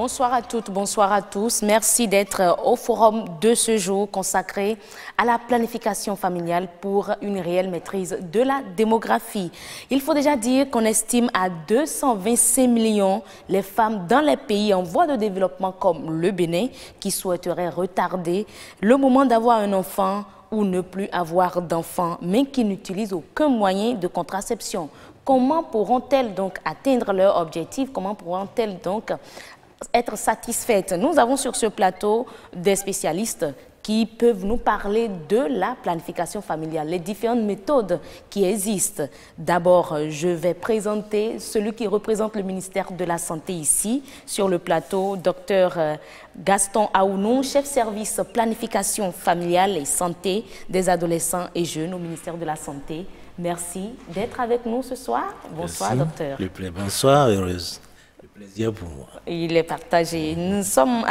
Bonsoir à toutes, bonsoir à tous. Merci d'être au forum de ce jour consacré à la planification familiale pour une réelle maîtrise de la démographie. Il faut déjà dire qu'on estime à 225 millions les femmes dans les pays en voie de développement comme le Bénin qui souhaiteraient retarder le moment d'avoir un enfant ou ne plus avoir d'enfants, mais qui n'utilisent aucun moyen de contraception. Comment pourront-elles donc atteindre leur objectif? Comment pourront-elles donc être satisfaites? Nous avons sur ce plateau des spécialistes qui peuvent nous parler de la planification familiale, les différentes méthodes qui existent. D'abord, je vais présenter celui qui représente le ministère de la Santé ici, sur le plateau, Dr Gaston Aounou, chef service planification familiale et santé des adolescents et jeunes au ministère de la Santé. Merci d'être avec nous ce soir. Bonsoir, docteur. Bonsoir, heureuse. Le plaisir pour moi. Il est partagé. Nous sommes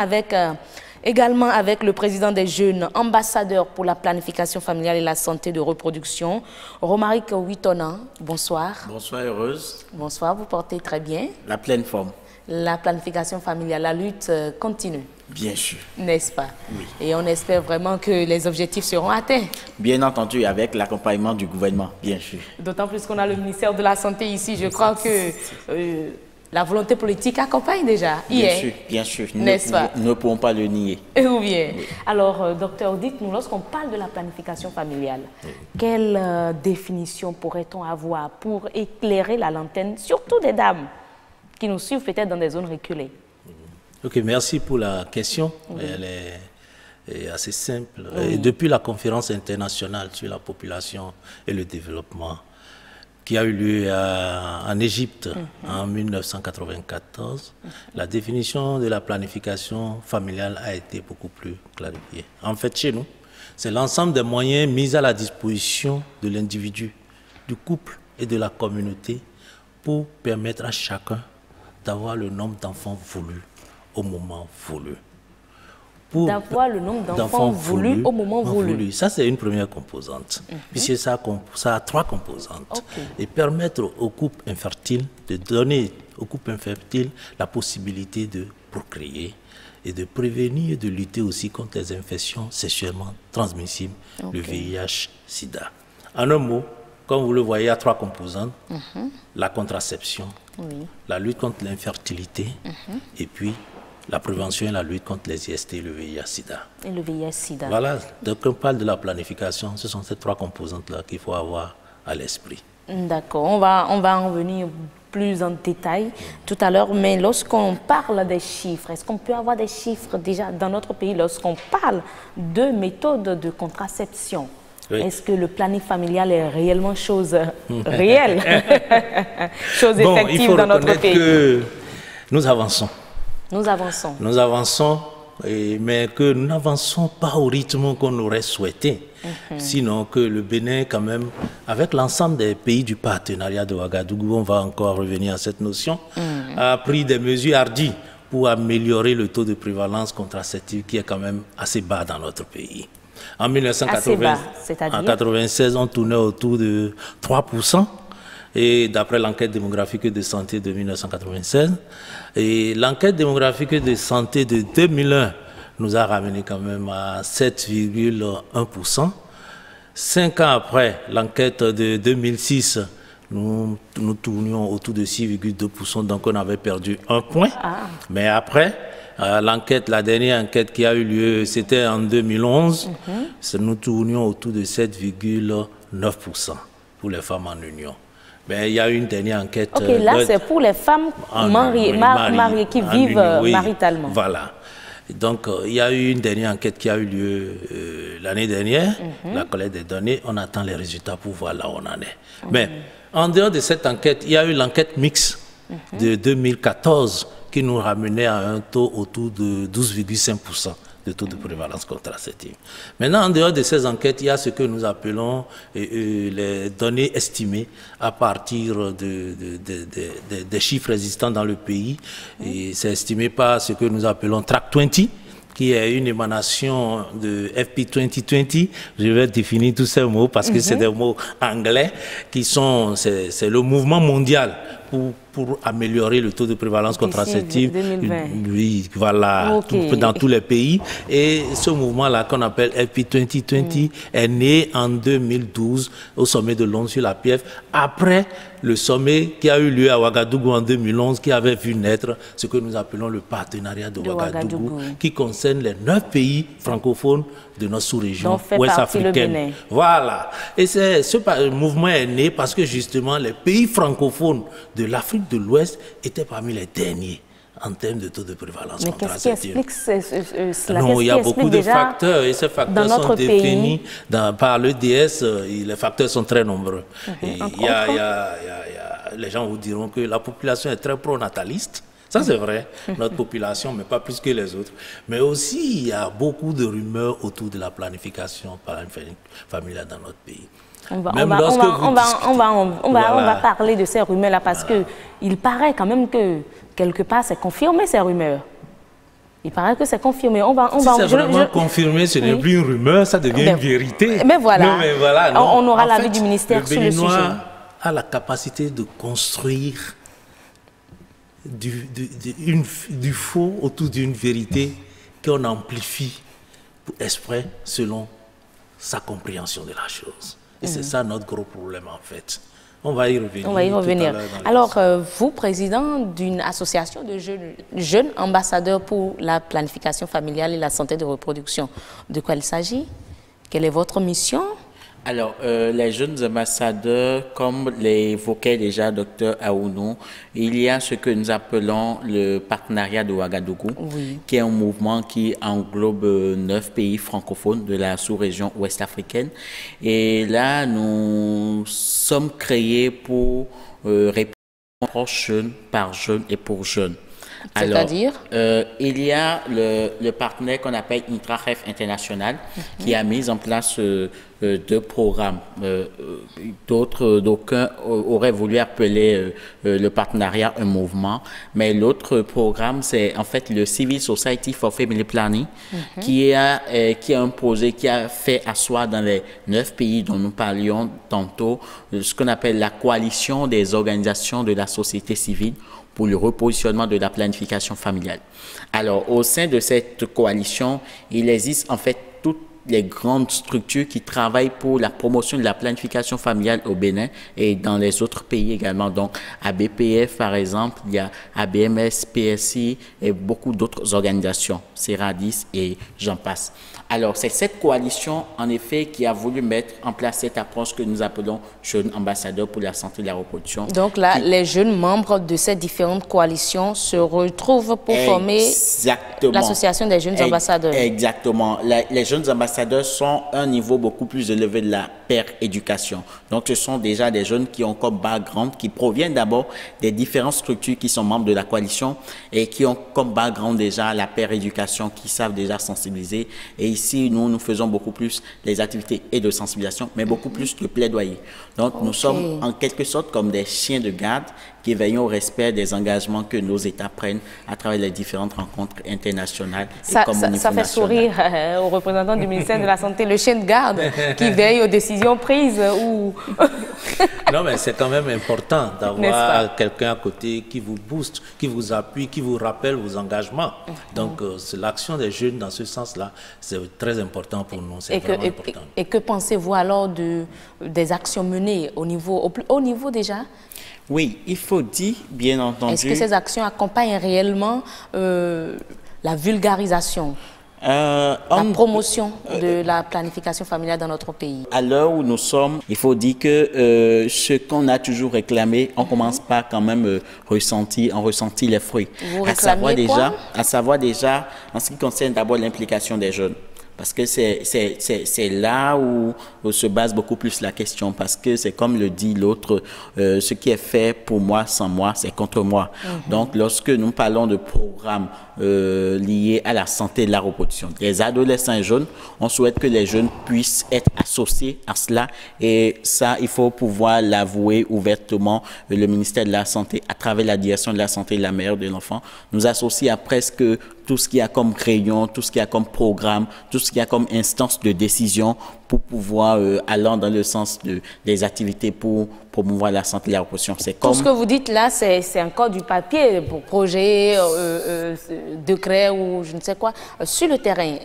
également avec le président des jeunes ambassadeurs pour la planification familiale et la santé de reproduction, Romaric Huitona. Bonsoir. Bonsoir, heureuse. Bonsoir, vous portez très bien. La pleine forme. La planification familiale, la lutte continue. Bien sûr. N'est-ce pas? Oui. Et on espère vraiment que les objectifs seront atteints. Bien entendu, avec l'accompagnement du gouvernement, bien sûr. D'autant plus qu'on a le ministère de la Santé ici. Je crois que la volonté politique accompagne déjà. Bien sûr. N'est-ce pas? Nous ne pouvons pas le nier. Ou bien. Oui. Alors, docteur, dites-nous, lorsqu'on parle de la planification familiale, quelle définition pourrait-on avoir pour éclairer la lanterne, surtout des dames qui nous suivent peut-être dans des zones reculées? Ok, merci pour la question. Oui. Elle est assez simple. Oui. Et depuis la conférence internationale sur la population et le développement qui a eu lieu en Égypte en 1994, la définition de la planification familiale a été beaucoup plus clarifiée. En fait, chez nous, c'est l'ensemble des moyens mis à la disposition de l'individu, du couple et de la communauté pour permettre à chacun d'avoir le nombre d'enfants voulus au moment voulu. D'avoir le nombre d'enfants voulus au moment voulu. Ça, c'est une première composante, puisque ça a trois composantes. Et permettre aux couples infertiles, de donner aux couples infertiles la possibilité de procréer et de prévenir et de lutter aussi contre les infections sexuellement transmissibles, le VIH-Sida. En un mot, comme vous le voyez, il y a trois composantes. La contraception, la lutte contre l'infertilité et puis la prévention et la lutte contre les IST et le VIH-Sida. Et le VIH-Sida. Voilà, donc on parle de la planification, ce sont ces trois composantes-là qu'il faut avoir à l'esprit. D'accord, on va en revenir plus en détail tout à l'heure, mais lorsqu'on parle des chiffres, est-ce qu'on peut avoir des chiffres déjà dans notre pays lorsqu'on parle de méthodes de contraception? Est-ce que le planning familial est réellement chose réelle, chose effective dans notre pays? Que nous avançons. Nous avançons. Nous avançons, mais que nous n'avançons pas au rythme qu'on aurait souhaité. Sinon que le Bénin, quand même, avec l'ensemble des pays du partenariat de Ouagadougou, on va encore revenir à cette notion, a pris des mesures hardies pour améliorer le taux de prévalence contraceptive qui est quand même assez bas dans notre pays. En 1996, on tournait autour de 3%. Et d'après l'enquête démographique de santé de 1996, et l'enquête démographique de santé de 2001 nous a ramené quand même à 7,1%. 5 ans après l'enquête de 2006, nous tournions autour de 6,2%, donc on avait perdu 1 point. Mais après, la dernière enquête qui a eu lieu, c'était en 2011, nous tournions autour de 7,9% pour les femmes en union. Mais il y a eu une dernière enquête. Ok, là c'est pour les femmes mariées qui vivent maritalement. Voilà. Donc il y a eu une dernière enquête qui a eu lieu l'année dernière, la collecte des données. On attend les résultats pour voir là où on en est. Mais en dehors de cette enquête, il y a eu l'enquête mixte de 2014 qui nous ramenait à un taux autour de 12,5%. de taux de prévalence contraceptive. Maintenant, en dehors de ces enquêtes, il y a ce que nous appelons les données estimées à partir des chiffres existants dans le pays. Et c'est estimé par ce que nous appelons Track 20, qui est une émanation de FP 2020. Je vais définir tous ces mots parce que c'est des mots anglais qui sont, c'est le mouvement mondial pour améliorer le taux de prévalence contraceptive. 2020. Oui, voilà, dans tous les pays. Et ce mouvement-là qu'on appelle FP 2020 est né en 2012 au sommet de Londres sur la PF, après le sommet qui a eu lieu à Ouagadougou en 2011, qui avait vu naître ce que nous appelons le partenariat de Ouagadougou, qui concerne les 9 pays francophones de notre sous-région ouest-africaine. Voilà. Et ce mouvement est né parce que justement les pays francophones de l'Afrique de l'Ouest étaient parmi les derniers en termes de taux de prévalence contraceptive. Mais qu'est-ce qui explique cela? Non, il y a beaucoup de facteurs et ces facteurs sont définis par l'EDS. Les facteurs sont très nombreux. Les gens vous diront que la population est très pronataliste. Ça, c'est vrai, notre population, mais pas plus que les autres. Mais aussi, il y a beaucoup de rumeurs autour de la planification familiale dans notre pays. On va parler de ces rumeurs-là parce qu'il paraît quand même que quelque part c'est confirmé ces rumeurs. Il paraît que c'est confirmé. Si c'est vraiment confirmé, ce n'est plus une rumeur, ça devient une vérité. Mais voilà, non, mais voilà non. On aura l'avis du ministère sur le sujet. Le Béninois a la capacité de construire du faux autour d'une vérité qu'on amplifie exprès selon sa compréhension de la chose. Et c'est ça notre gros problème en fait. On va y revenir. Alors, vous, président d'une association de jeunes ambassadeurs pour la planification familiale et la santé de reproduction, de quoi il s'agit? Quelle est votre mission? Alors, les jeunes ambassadeurs, comme l'évoquait déjà Dr Aounou, il y a ce que nous appelons le partenariat de Ouagadougou, qui est un mouvement qui englobe 9 pays francophones de la sous-région ouest-africaine. Et là, nous sommes créés pour répondre jeune par jeune et pour jeunes. C'est-à-dire? Il y a le partenaire qu'on appelle Intraref International qui a mis en place 2 programmes. D'aucuns auraient voulu appeler le partenariat un mouvement, mais l'autre programme, c'est en fait le Civil Society for Family Planning qui a imposé, qui a fait asseoir dans les 9 pays dont nous parlions tantôt, ce qu'on appelle la coalition des organisations de la société civile pour le repositionnement de la planification familiale. Alors, au sein de cette coalition, il existe en fait toutes les grandes structures qui travaillent pour la promotion de la planification familiale au Bénin et dans les autres pays également. Donc, ABPF, par exemple, il y a ABMS, PSI et beaucoup d'autres organisations, CERADIS et j'en passe. Alors, c'est cette coalition, en effet, qui a voulu mettre en place cette approche que nous appelons jeunes ambassadeurs pour la santé et la reproduction. Donc là, les jeunes membres de ces différentes coalitions se retrouvent pour former l'association des jeunes ambassadeurs. Exactement. Les jeunes ambassadeurs sont à un niveau beaucoup plus élevé de la éducation. Donc, ce sont déjà des jeunes qui ont comme background, qui proviennent d'abord des différentes structures qui sont membres de la coalition et qui ont comme background déjà la éducation, qui savent déjà sensibiliser. Et ici, nous faisons beaucoup plus les activités et de sensibilisation, mais beaucoup plus de plaidoyer. Donc, nous sommes en quelque sorte comme des chiens de garde qui veillent au respect des engagements que nos États prennent à travers les différentes rencontres internationales et communautaires. Ça fait sourire aux représentants du ministère de la Santé, le chien de garde qui veille aux décisions prises. Non, mais c'est quand même important d'avoir quelqu'un à côté qui vous booste, qui vous appuie, qui vous rappelle vos engagements. Donc, l'action des jeunes dans ce sens-là, c'est très important pour nous. Et que pensez-vous alors des actions menées au plus haut niveau déjà? Oui, il faut dire, bien entendu... Est-ce que ces actions accompagnent réellement la vulgarisation, la promotion de la planification familiale dans notre pays? À l'heure où nous sommes, il faut dire que ce qu'on a toujours réclamé, on commence par quand même ressentir les fruits. Vous réclamez quoi? À savoir déjà, en ce qui concerne d'abord l'implication des jeunes. Parce que c'est là où se base beaucoup plus la question. Parce que c'est comme le dit l'autre, ce qui est fait pour moi, sans moi, c'est contre moi. Donc, lorsque nous parlons de programmes liées à la santé de la reproduction. Les adolescents et jeunes, on souhaite que les jeunes puissent être associés à cela et ça, il faut pouvoir l'avouer ouvertement. Le ministère de la Santé, à travers la direction de la santé et de la mère de l'enfant, nous associe à presque tout ce qu'il y a comme réunion, tout ce qu'il y a comme programme, tout ce qu'il y a comme instance de décision pour pouvoir allant dans le sens des activités pour promouvoir la santé et la reproduction. C'est comme... Tout ce que vous dites là, c'est encore du papier pour projet, décret ou je ne sais quoi. Sur le terrain,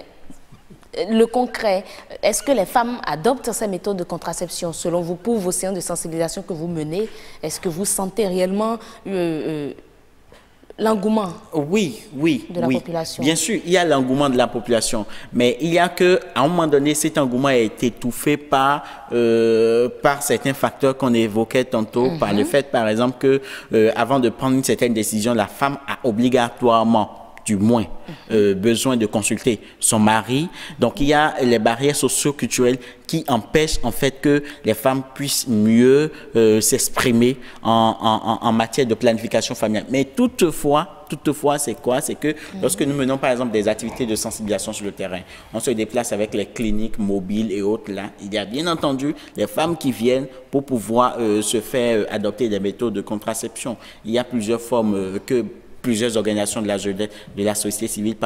le concret, est-ce que les femmes adoptent ces méthodes de contraception selon vous pour vos séances de sensibilisation que vous menez? Est-ce que vous sentez réellement l'engouement de la population? Bien sûr, il y a l'engouement de la population, mais il y a qu'à un moment donné, cet engouement a été étouffé par certains facteurs qu'on évoquait tantôt, par le fait, par exemple, que avant de prendre une certaine décision, la femme a obligatoirement du moins besoin de consulter son mari. Donc, il y a les barrières socio-culturelles qui empêchent en fait que les femmes puissent mieux s'exprimer en matière de planification familiale. Mais toutefois, c'est quoi? C'est que lorsque nous menons par exemple des activités de sensibilisation sur le terrain, on se déplace avec les cliniques mobiles et autres là. Il y a bien entendu les femmes qui viennent pour pouvoir se faire adopter des méthodes de contraception. Il y a plusieurs formes que plusieurs organisations de la société civile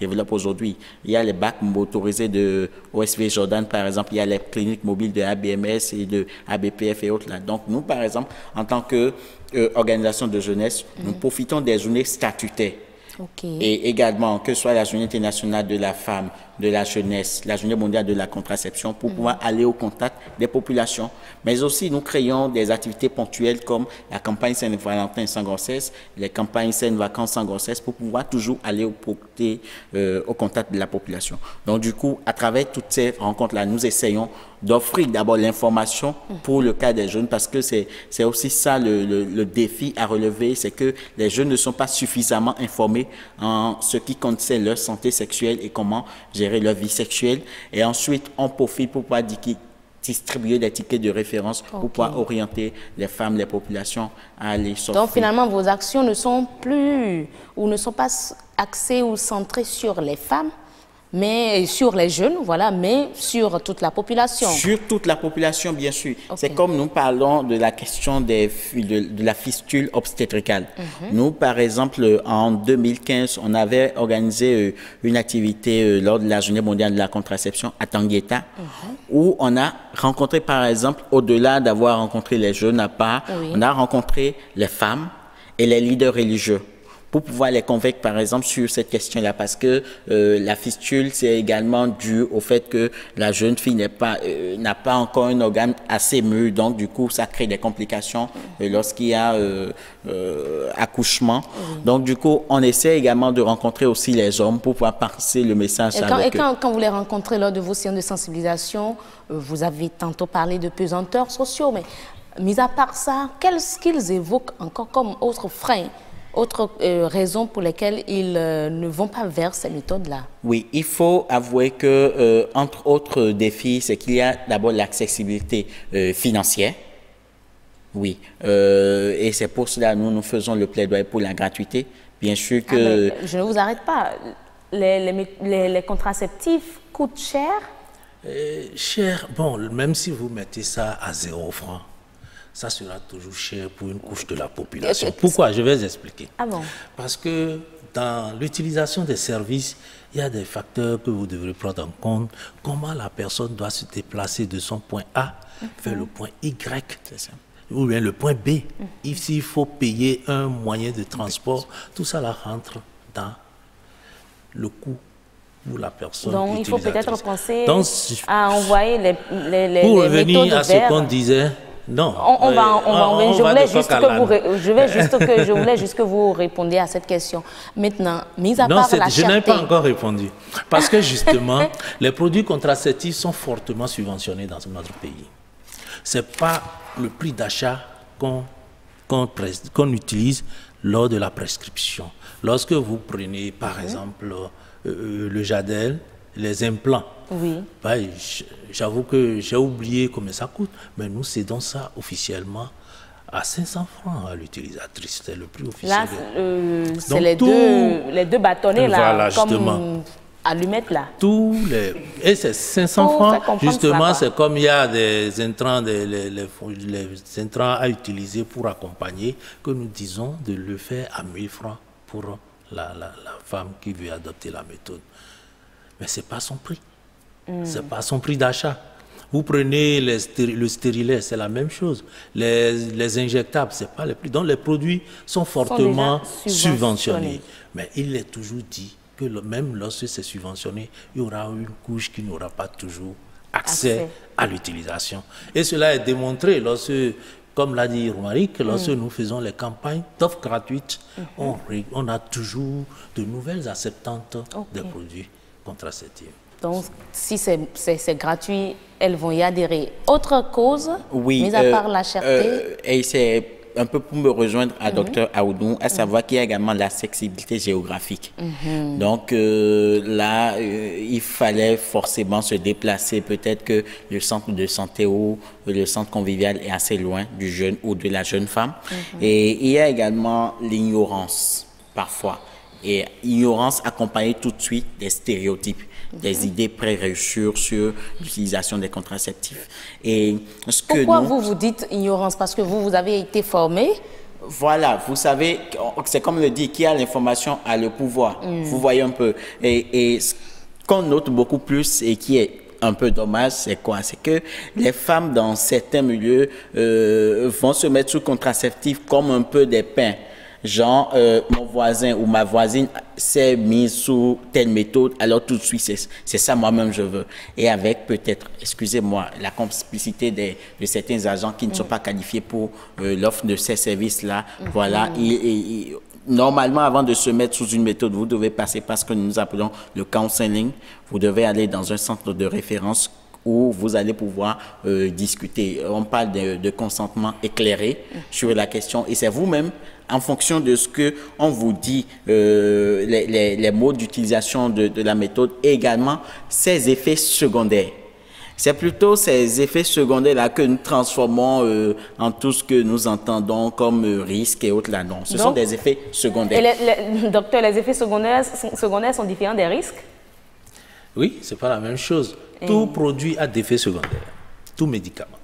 développent aujourd'hui. Il y a les bacs motorisés de OSV Jordan, par exemple. Il y a les cliniques mobiles de ABMS et de ABPF et autres. Là. Donc, nous, par exemple, en tant qu'organisation de jeunesse, nous profitons des journées statutaires. Et également, que ce soit la journée internationale de la femme, de la jeunesse, la journée mondiale de la contraception, pour pouvoir aller au contact des populations. Mais aussi, nous créons des activités ponctuelles comme la campagne Saint-Valentin sans grossesse, les campagnes Saint-Vacances sans grossesse, pour pouvoir toujours aller au contact de la population. Donc, du coup, à travers toutes ces rencontres-là, nous essayons d'offrir d'abord l'information pour le cas des jeunes, parce que c'est aussi ça le défi à relever, c'est que les jeunes ne sont pas suffisamment informés en ce qui concerne leur santé sexuelle et comment gérer leur vie sexuelle. Et ensuite, on profite pour pouvoir distribuer des tickets de référence pour pouvoir orienter les femmes, les populations à aller s'offrir. Donc finalement, vos actions ne sont plus ou ne sont pas axées ou centrées sur les femmes, mais sur les jeunes, voilà, mais sur toute la population. Sur toute la population, bien sûr. C'est comme nous parlons de la question de la fistule obstétricale. Nous, par exemple, en 2015, on avait organisé une activité lors de la Journée mondiale de la contraception à Tangueta, où on a rencontré, par exemple, au-delà d'avoir rencontré les jeunes à part, on a rencontré les femmes et les leaders religieux, pour pouvoir les convaincre, par exemple, sur cette question-là, parce que la fistule, c'est également dû au fait que la jeune fille n'a pas encore un organe assez mûr, donc du coup, ça crée des complications lorsqu'il y a accouchement. Donc du coup, on essaie également de rencontrer aussi les hommes pour pouvoir passer le message avec eux. Quand vous les rencontrez lors de vos séances de sensibilisation, vous avez tantôt parlé de pesanteurs sociaux, mais mis à part ça, qu'est-ce qu'ils évoquent encore comme autre frein? Autre raison pour lesquelles ils ne vont pas vers ces méthodes-là? Oui, il faut avouer que, entre autres défis, c'est qu'il y a d'abord l'accessibilité financière. Oui, et c'est pour cela que nous faisons le plaidoyer pour la gratuité. Bien sûr que... je ne vous arrête pas. Les contraceptifs coûtent cher? Cher, bon, même si vous mettez ça à 0 francs, ça sera toujours cher pour une couche de la population. Pourquoi? Je vais expliquer. Ah bon? Parce que dans l'utilisation des services, il y a des facteurs que vous devrez prendre en compte. Comment la personne doit se déplacer de son point A vers le point Y, ou bien le point B. S'il faut payer un moyen de transport, tout ça là rentre dans le coût pour la personne. Donc il faut peut-être penser Donc, à envoyer les pour méthodes revenir à ce vers... qu'on disait, non. Je voulais juste que vous répondiez à cette question. Maintenant, mis à part la je n'ai cherté... pas encore répondu. Parce que justement, les produits contraceptifs sont fortement subventionnés dans notre pays. Ce n'est pas le prix d'achat qu'on utilise lors de la prescription. Lorsque vous prenez, par exemple, le Jadel, les implants, j'avoue que j'ai oublié combien ça coûte, mais nous cédons ça officiellement à 500 francs à l'utilisatrice. C'est le prix officiel. Là, c'est les deux bâtonnets là, voilà, justement. comme allumettes là. Et c'est 500 francs, justement, c'est comme il y a des intrants, les intrants à utiliser pour accompagner, que nous disons de le faire à 1000 francs pour la femme qui veut adopter la méthode. Mais ce n'est pas son prix. Ce n'est pas son prix d'achat. Vous prenez le stérilet, c'est la même chose. Les injectables, ce n'est pas le prix. Donc les produits sont fortement subventionnés. Mais il est toujours dit que même lorsque c'est subventionné, il y aura une couche qui n'aura pas toujours accès à l'utilisation. Et cela est démontré lorsque, comme l'a dit Romaric, lorsque nous faisons les campagnes d'offres gratuites, on a toujours de nouvelles acceptantes des produits contraceptifs. Donc, si c'est gratuit, elles vont y adhérer. Autre cause, mis à part la cherté et c'est un peu pour me rejoindre à Dr Aoudou, à savoir qu'il y a également l'accessibilité géographique. Donc là, il fallait forcément se déplacer. Peut-être que le centre de santé ou le centre convivial est assez loin du jeune ou de la jeune femme. Et il y a également l'ignorance, parfois. Et ignorance accompagnée tout de suite des stéréotypes, des idées préreçues sur l'utilisation des contraceptifs. Et pourquoi vous dites ignorance? Parce que vous avez été formé. Voilà, vous savez, c'est comme le dit, qui a l'information a le pouvoir. Vous voyez un peu. Et ce qu'on note beaucoup plus et qui est un peu dommage, c'est quoi? C'est que les femmes dans certains milieux vont se mettre sous contraceptif comme un peu des pains. Genre, mon voisin ou ma voisine s'est mise sous telle méthode, alors tout de suite, c'est ça moi-même je veux. Et avec peut-être, excusez-moi, la complicité de certains agents qui ne sont pas qualifiés pour l'offre de ces services-là, voilà. Normalement, avant de se mettre sous une méthode, vous devez passer par ce que nous appelons le counseling. Vous devez aller dans un centre de référence où vous allez pouvoir discuter. On parle de consentement éclairé sur la question et c'est vous-même, en fonction de ce qu'on vous dit, les modes d'utilisation de la méthode et également ses effets secondaires. C'est plutôt ces effets secondaires-là que nous transformons en tout ce que nous entendons comme risques et autres là. Non, ce sont des effets secondaires. Et docteur, les effets secondaires sont différents des risques? Oui, ce n'est pas la même chose. Tout produit a d'effets secondaires. Tout médicament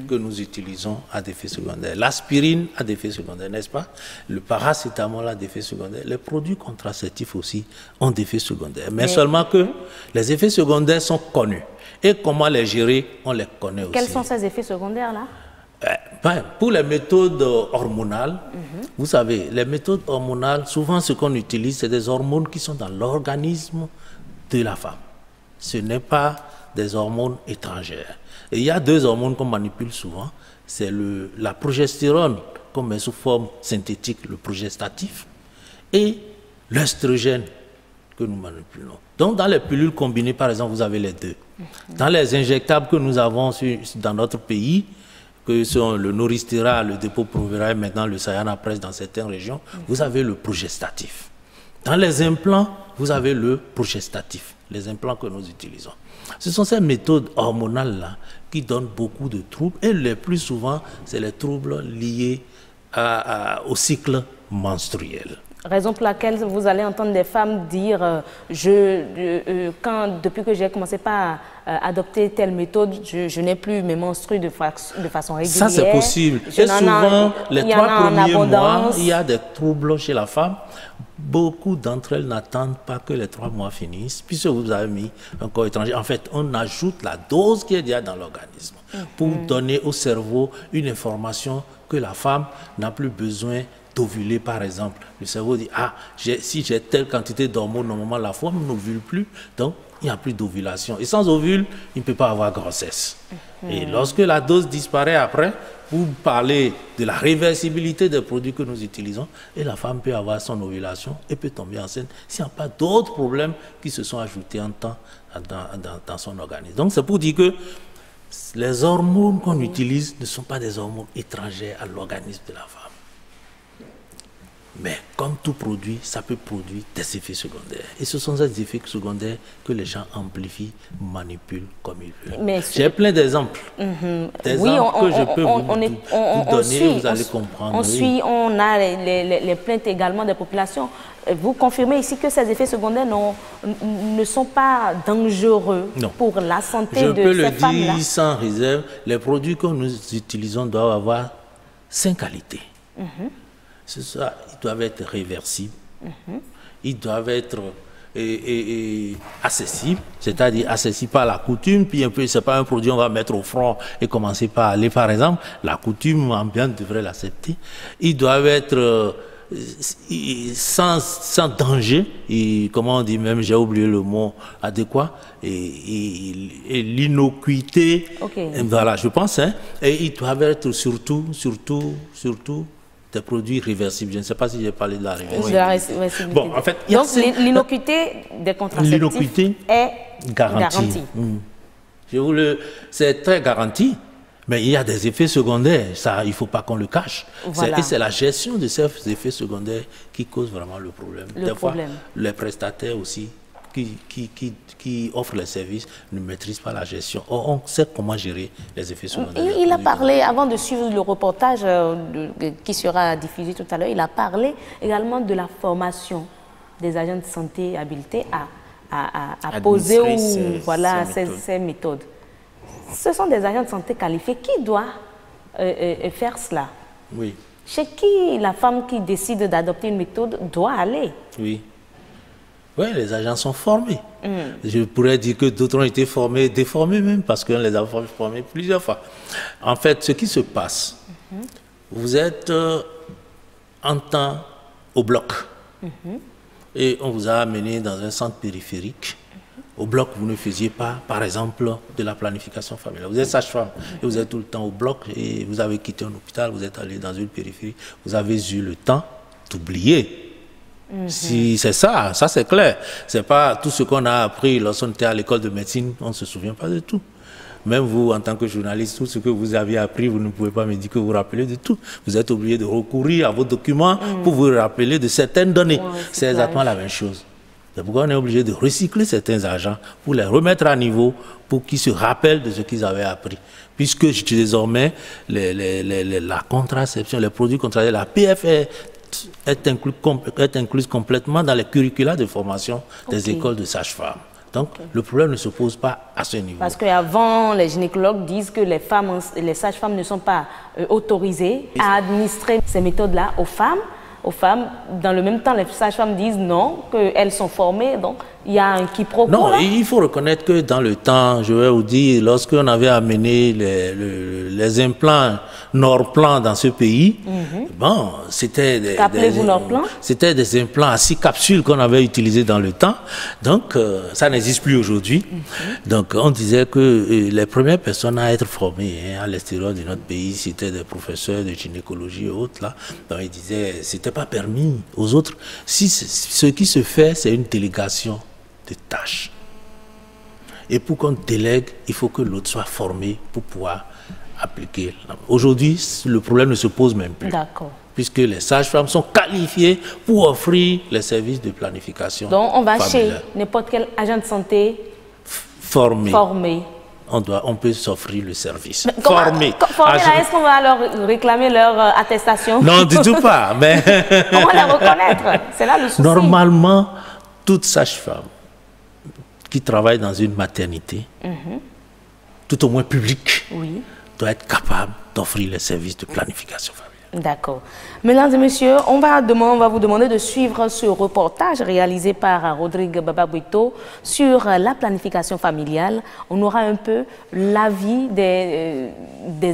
que nous utilisons a d'effets secondaires. L'aspirine a d'effets secondaires, n'est-ce pas? Le paracétamol a d'effets secondaires. Les produits contraceptifs aussi ont d'effets secondaires. Mais seulement que les effets secondaires sont connus. Et comment les gérer, on les connaît aussi. Quels sont ces effets secondaires-là? Pour les méthodes hormonales, vous savez, les méthodes hormonales, souvent ce qu'on utilise, c'est des hormones qui sont dans l'organisme de la femme. Ce n'est pas des hormones étrangères. Et il y a deux hormones qu'on manipule souvent. C'est la progestérone, qu'on met sous forme synthétique, le progestatif, et l'œstrogène que nous manipulons. Donc, dans les pilules combinées, par exemple, vous avez les deux. Dans les injectables que nous avons dans notre pays, que sont le Noristera, le Dépôt-Provera et maintenant le Sayana Press dans certaines régions, vous avez le progestatif. Dans les implants, vous avez le progestatif, les implants que nous utilisons. Ce sont ces méthodes hormonales-là qui donnent beaucoup de troubles et le plus souvent, c'est les troubles liés au cycle menstruel. Raison pour laquelle vous allez entendre des femmes dire depuis que j'ai commencé par adopter telle méthode, je n'ai plus mes menstrues de façon régulière. Ça, c'est possible. Et souvent, les 3 premiers mois, il y a des troubles chez la femme. Beaucoup d'entre elles n'attendent pas que les 3 mois finissent, puisque vous avez mis un corps étranger. En fait, on ajoute la dose qui est déjà dans l'organisme pour donner au cerveau une information que la femme n'a plus besoin d'ovuler, par exemple. Le cerveau dit, si j'ai telle quantité d'hormones, normalement la femme n'ovule plus, donc il n'y a plus d'ovulation. Et sans ovule, il ne peut pas avoir grossesse. Et lorsque la dose disparaît après, vous parlez de la réversibilité des produits que nous utilisons, et la femme peut avoir son ovulation et peut tomber enceinte s'il n'y a pas d'autres problèmes qui se sont ajoutés en temps dans son organisme. Donc c'est pour dire que les hormones qu'on utilise ne sont pas des hormones étrangères à l'organisme de la femme. Mais comme tout produit, ça peut produire des effets secondaires. Et ce sont ces effets secondaires que les gens amplifient, manipulent comme ils veulent. J'ai plein d'exemples. Des exemples que je peux vous donner et vous allez comprendre. On a les plaintes également des populations. Vous confirmez ici que ces effets secondaires ne sont pas dangereux pour la santé de ces femmes-là? Je peux le dire sans réserve. Les produits que nous utilisons doivent avoir 5 qualités. C'est ça, ils doivent être réversibles, ils doivent être accessibles, c'est-à-dire accessibles par la coutume, puis un peu, c'est pas un produit on va mettre au front et commencer par aller, par exemple, la coutume ambiante devrait l'accepter. Ils doivent être sans danger, et comment on dit même, j'ai oublié le mot adéquat, et l'innocuité, voilà, je pense, hein, et ils doivent être surtout des produits réversibles. Je ne sais pas si j'ai parlé de la réversibilité. Bon, en fait, donc l'innocuité des contraceptifs est garantie. C'est très garanti, mais il y a des effets secondaires. Ça, il ne faut pas qu'on le cache. Et c'est la gestion de ces effets secondaires qui cause vraiment le problème. Des fois, les prestataires aussi qui offrent les services ne maîtrisent pas la gestion. Or, on sait comment gérer les effets secondaires. Il a parlé, avant de suivre le reportage qui sera diffusé tout à l'heure, il a parlé également de la formation des agents de santé habilités à poser ces méthodes. Ce sont des agents de santé qualifiés. Qui doit faire cela? Oui. Chez qui la femme qui décide d'adopter une méthode doit aller? Oui. Oui, les agents sont formés. Je pourrais dire que d'autres ont été formés, déformés même, parce qu'on les a formés plusieurs fois. En fait, ce qui se passe, vous êtes en temps au bloc. Et on vous a amené dans un centre périphérique. Au bloc, vous ne faisiez pas, par exemple, de la planification familiale. Vous êtes sage-femme et vous êtes tout le temps au bloc et vous avez quitté un hôpital, vous êtes allé dans une périphérie. Vous avez eu le temps d'oublier. Si c'est ça c'est clair. C'est pas tout ce qu'on a appris lorsqu'on était à l'école de médecine, on ne se souvient pas de tout. Même vous, en tant que journaliste, tout ce que vous avez appris, vous ne pouvez pas me dire que vous vous rappelez de tout. Vous êtes obligé de recourir à vos documents pour vous rappeler de certaines données. C'est exactement la même chose. C'est pourquoi on est obligé de recycler certains agents pour les remettre à niveau, pour qu'ils se rappellent de ce qu'ils avaient appris. Puisque désormais, la contraception, les produits contraceptifs, la PFR, est incluse complètement dans les curricula de formation des écoles de sages-femmes. Donc, le problème ne se pose pas à ce niveau. Parce qu'avant, les gynécologues disent que les sages-femmes ne sont pas autorisées à administrer ces méthodes-là aux femmes. Dans le même temps, les sages-femmes disent non, qu'elles sont formées, donc il y a un quiproquo. Non, il faut reconnaître que dans le temps, je vais vous dire, lorsqu'on avait amené les implants Norplan dans ce pays, bon, c'était des implants à 6 capsules qu'on avait utilisés dans le temps, donc ça n'existe plus aujourd'hui. Donc on disait que les premières personnes à être formées à l'extérieur de notre pays, c'était des professeurs de gynécologie et autres, là. Donc ils disaient, c'était pas permis aux autres. Si ce qui se fait, c'est une délégation de tâches. Et pour qu'on délègue, il faut que l'autre soit formé pour pouvoir appliquer. Aujourd'hui, le problème ne se pose même plus. D'accord. Puisque les sages-femmes sont qualifiées pour offrir les services de planification. Donc on va familiale. Chez n'importe quel agent de santé formé. On peut s'offrir le service. Formé là, est-ce qu'on va leur réclamer leur attestation? Non, du tout pas. Mais comment les reconnaître? C'est là le souci. Normalement, toute sage-femme qui travaille dans une maternité, tout au moins publique, doit être capable d'offrir les services de planification familiale. D'accord. Mesdames et messieurs, on va vous demander de suivre ce reportage réalisé par Rodrigue Bababouito sur la planification familiale. On aura un peu l'avis des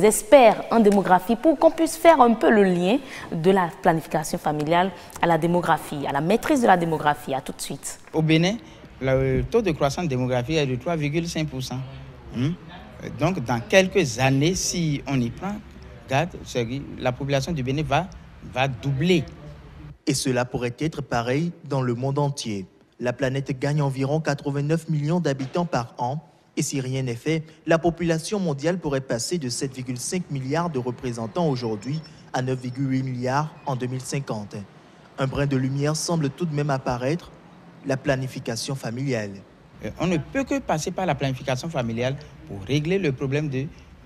experts en démographie pour qu'on puisse faire un peu le lien de la planification familiale à la démographie, à la maîtrise de la démographie. À tout de suite. Au Bénin, le taux de croissance démographique est de 3,5%. Donc, dans quelques années, si on y prend, la population du Bénin va doubler. Et cela pourrait être pareil dans le monde entier. La planète gagne environ 89 millions d'habitants par an. Et si rien n'est fait, la population mondiale pourrait passer de 7,5 milliards de représentants aujourd'hui à 9,8 milliards en 2050. Un brin de lumière semble tout de même apparaître, la planification familiale. On ne peut que passer par la planification familiale pour régler le problème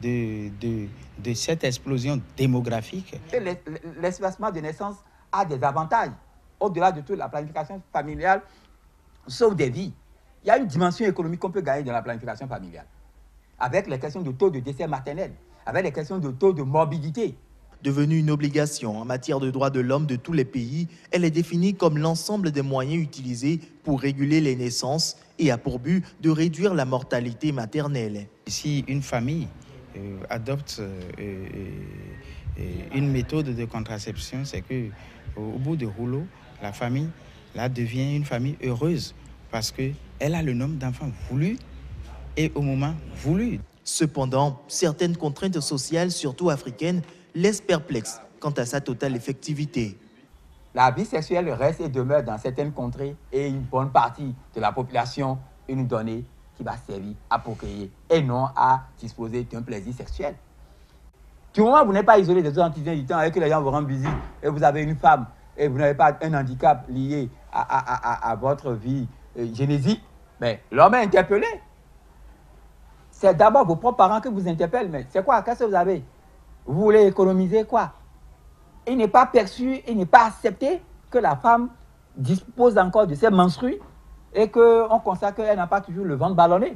de cette explosion démographique. L'espacement de naissance a des avantages. Au-delà de tout, la planification familiale sauve des vies. Il y a une dimension économique qu'on peut gagner dans la planification familiale. Avec les questions de taux de décès maternel, avec les questions de taux de morbidité. Devenue une obligation en matière de droits de l'homme de tous les pays, elle est définie comme l'ensemble des moyens utilisés pour réguler les naissances et a pour but de réduire la mortalité maternelle. Si une famille adopte une méthode de contraception, c'est qu'au bout de rouleau, la famille là, devient une famille heureuse parce qu'elle a le nombre d'enfants voulus et au moment voulu. Cependant, certaines contraintes sociales, surtout africaines, laissent perplexe quant à sa totale effectivité. La vie sexuelle reste et demeure dans certaines contrées et une bonne partie de la population une donnée qui va servir à procréer et non à disposer d'un plaisir sexuel. Du moment où vous n'êtes pas isolé des autres entités du temps et que les gens vous rendent visite et vous avez une femme et vous n'avez pas un handicap lié à votre vie génésique, mais l'homme est interpellé. C'est d'abord vos propres parents que vous interpellent, mais c'est quoi? Qu'est-ce que vous avez? Vous voulez économiser quoi? Il n'est pas perçu, il n'est pas accepté que la femme dispose encore de ses menstrues et qu'on constate qu'elle n'a pas toujours le ventre ballonné.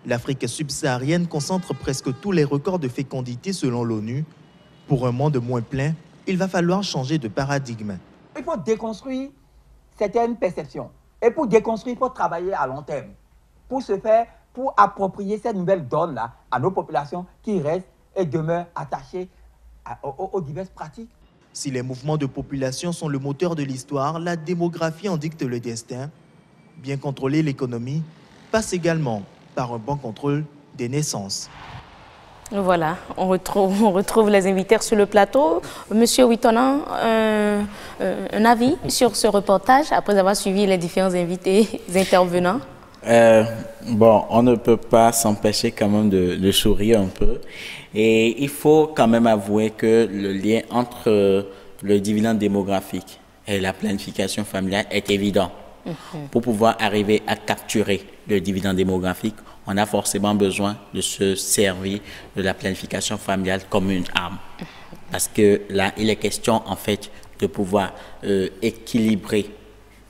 L'Afrique subsaharienne concentre presque tous les records de fécondité selon l'ONU. Pour un monde moins plein, il va falloir changer de paradigme. Il faut déconstruire certaines perceptions. Et pour déconstruire, il faut travailler à long terme. Pour ce faire, pour approprier cette nouvelle donne-là à nos populations qui restent et demeurent attachées aux diverses pratiques. Si les mouvements de population sont le moteur de l'histoire, la démographie en dicte le destin. Bien contrôler l'économie passe également par un bon contrôle des naissances. Voilà, on retrouve les invités sur le plateau. Monsieur Witona, un avis sur ce reportage après avoir suivi les différents invités intervenants? Bon, on ne peut pas s'empêcher quand même de sourire un peu. Et il faut quand même avouer que le lien entre le dividende démographique et la planification familiale est évident. Pour pouvoir arriver à capturer le dividende démographique, on a forcément besoin de se servir de la planification familiale comme une arme. Parce que là, il est question en fait de pouvoir équilibrer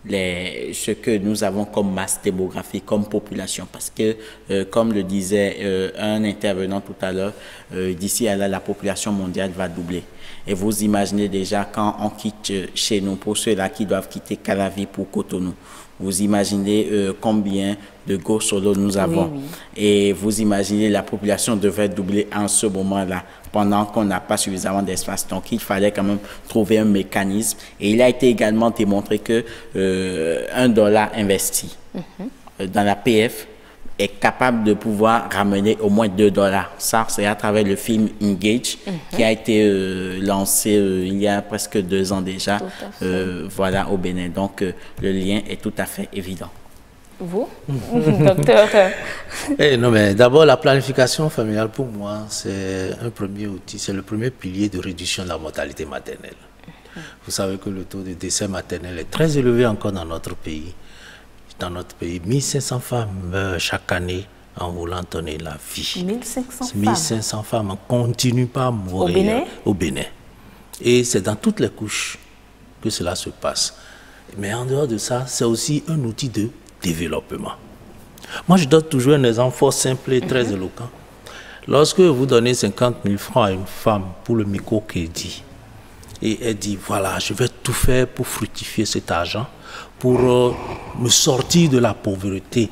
ce que nous avons comme masse démographique, comme population. Parce que, comme le disait un intervenant tout à l'heure, d'ici à là, la population mondiale va doubler. Et vous imaginez déjà quand on quitte chez nous, pour ceux-là qui doivent quitter Calavi pour Cotonou, vous imaginez combien de go solo nous avons. Oui, oui. Et vous imaginez la population devrait doubler en ce moment-là, pendant qu'on n'a pas suffisamment d'espace. Donc, il fallait quand même trouver un mécanisme. Et il a été également démontré que $1 investi dans la PF est capable de pouvoir ramener au moins $2. Ça, c'est à travers le film Engage qui a été lancé il y a presque 2 ans déjà, voilà, au Bénin. Donc, le lien est tout à fait évident. Vous, docteur? Non, mais d'abord, la planification familiale, pour moi, c'est un premier outil, c'est le premier pilier de réduction de la mortalité maternelle. Vous savez que le taux de décès maternel est très élevé encore dans notre pays. Dans notre pays, 1500 femmes meurent chaque année en voulant donner la vie. 1500 femmes ne continuent pas à mourir au Bénin. Et c'est dans toutes les couches que cela se passe. Mais en dehors de ça, c'est aussi un outil de développement. Moi, je donne toujours un exemple fort simple et très éloquent. Lorsque vous donnez 50 000 francs à une femme pour le microcrédit, et elle dit, voilà, je vais tout faire pour fructifier cet argent, pour me sortir de la pauvreté.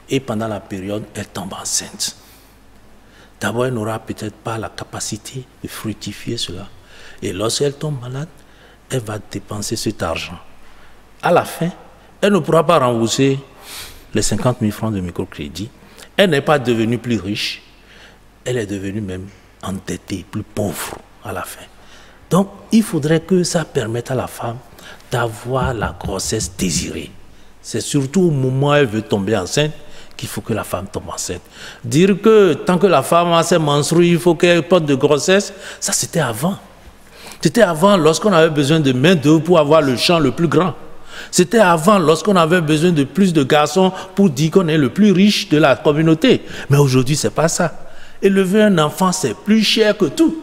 Et pendant la période, elle tombe enceinte. D'abord, elle n'aura peut-être pas la capacité de fructifier cela. Et lorsqu'elle tombe malade, elle va dépenser cet argent. À la fin, elle ne pourra pas rembourser les 50 000 francs de microcrédit. Elle n'est pas devenue plus riche. Elle est devenue même endettée, plus pauvre à la fin. Donc, il faudrait que ça permette à la femme d'avoir la grossesse désirée. C'est surtout au moment où elle veut tomber enceinte qu'il faut que la femme tombe enceinte. Dire que tant que la femme a ses menstrues, il faut qu'elle porte de grossesse, ça c'était avant. C'était avant, lorsqu'on avait besoin de main-d'œuvre pour avoir le champ le plus grand. C'était avant, lorsqu'on avait besoin de plus de garçons pour dire qu'on est le plus riche de la communauté. Mais aujourd'hui, ce n'est pas ça. Élever un enfant, c'est plus cher que tout.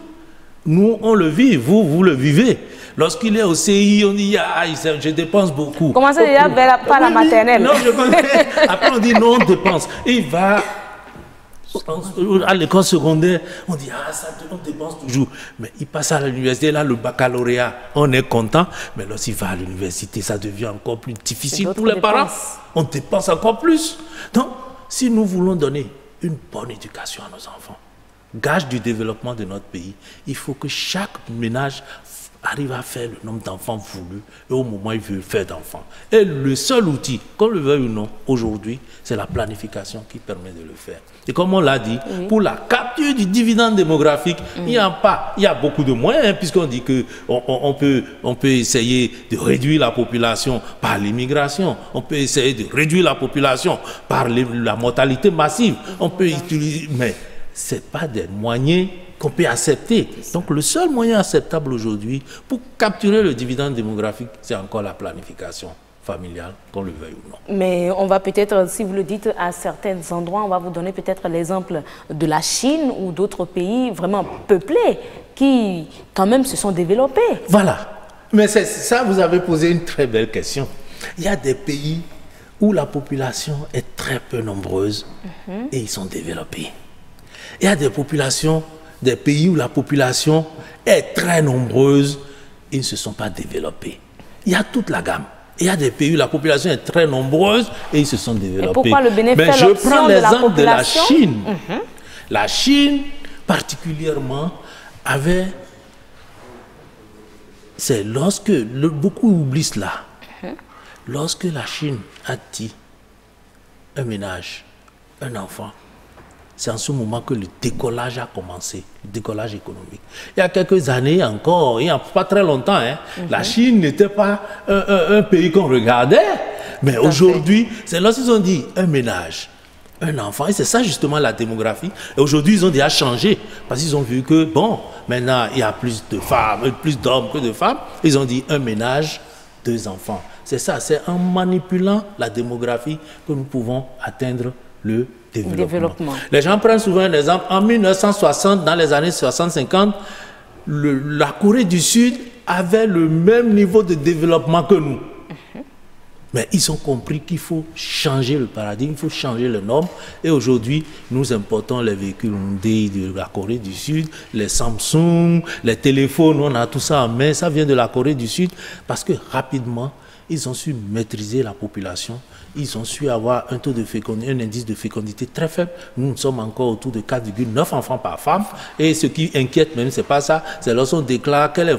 Nous, on le vit, vous le vivez. Lorsqu'il est au CI, on dit, ah, je dépense beaucoup. Commencez déjà par la maternelle. Non, après, on dit, non, on dépense. Et il va à l'école secondaire, on dit, ah, ça, on dépense toujours. Mais il passe à l'université, là, le baccalauréat, on est content. Mais lorsqu'il va à l'université, ça devient encore plus difficile pour les parents. On dépense encore plus. Donc, si nous voulons donner une bonne éducation à nos enfants, gage du développement de notre pays, il faut que chaque ménage arrive à faire le nombre d'enfants voulus et au moment où il veut faire d'enfants. Et le seul outil, qu'on le veuille ou non, aujourd'hui, c'est la planification qui permet de le faire. Et comme on l'a dit, pour la capture du dividende démographique, il n'y a pas, il y a beaucoup de moyens, puisqu'on dit qu'on peut essayer de réduire la population par l'immigration, on peut essayer de réduire la population par la mortalité massive, on peut utiliser, mais ce n'est pas des moyens qu'on peut accepter. Donc le seul moyen acceptable aujourd'hui pour capturer le dividende démographique, c'est encore la planification familiale, qu'on le veuille ou non. Mais on va peut-être, si vous le dites, à certains endroits, on va vous donner peut-être l'exemple de la Chine ou d'autres pays vraiment peuplés qui, quand même, se sont développés. Voilà. Mais ça, vous avez posé une très belle question. Il y a des pays où la population est très peu nombreuse et ils sont développés. Il y a des populations, des pays où la population est très nombreuse, ils ne se sont pas développés. Il y a toute la gamme. Il y a des pays où la population est très nombreuse et ils se sont développés. Et pourquoi le bénéfice? Mais je prends l'exemple de la Chine. La Chine, particulièrement, avait... C'est lorsque... beaucoup oublient cela. Lorsque la Chine a dit un ménage, un enfant, c'est en ce moment que le décollage a commencé, le décollage économique. Il y a quelques années encore, il n'y a pas très longtemps, la Chine n'était pas un pays qu'on regardait. Mais aujourd'hui, c'est lorsqu'ils ont dit un ménage, un enfant, et c'est ça justement la démographie. Et aujourd'hui, ils ont déjà changé, parce qu'ils ont vu que, bon, maintenant, il y a plus de femmes, plus d'hommes que de femmes. Ils ont dit un ménage, 2 enfants. C'est ça, c'est en manipulant la démographie que nous pouvons atteindre le développement. Les gens prennent souvent un exemple. En 1960, dans les années 60-50, la Corée du Sud avait le même niveau de développement que nous. Mais ils ont compris qu'il faut changer le paradigme, il faut changer les normes. Et aujourd'hui, nous importons les véhicules Hyundai de la Corée du Sud, les Samsung, les téléphones, on a tout ça en main. Ça vient de la Corée du Sud parce que rapidement, ils ont su maîtriser la population. Ils ont su avoir un taux de fécondité, un indice de fécondité très faible. Nous sommes encore autour de 4,9 enfants par femme. Et ce qui inquiète même, ce n'est pas ça. C'est lorsqu'on déclare quel est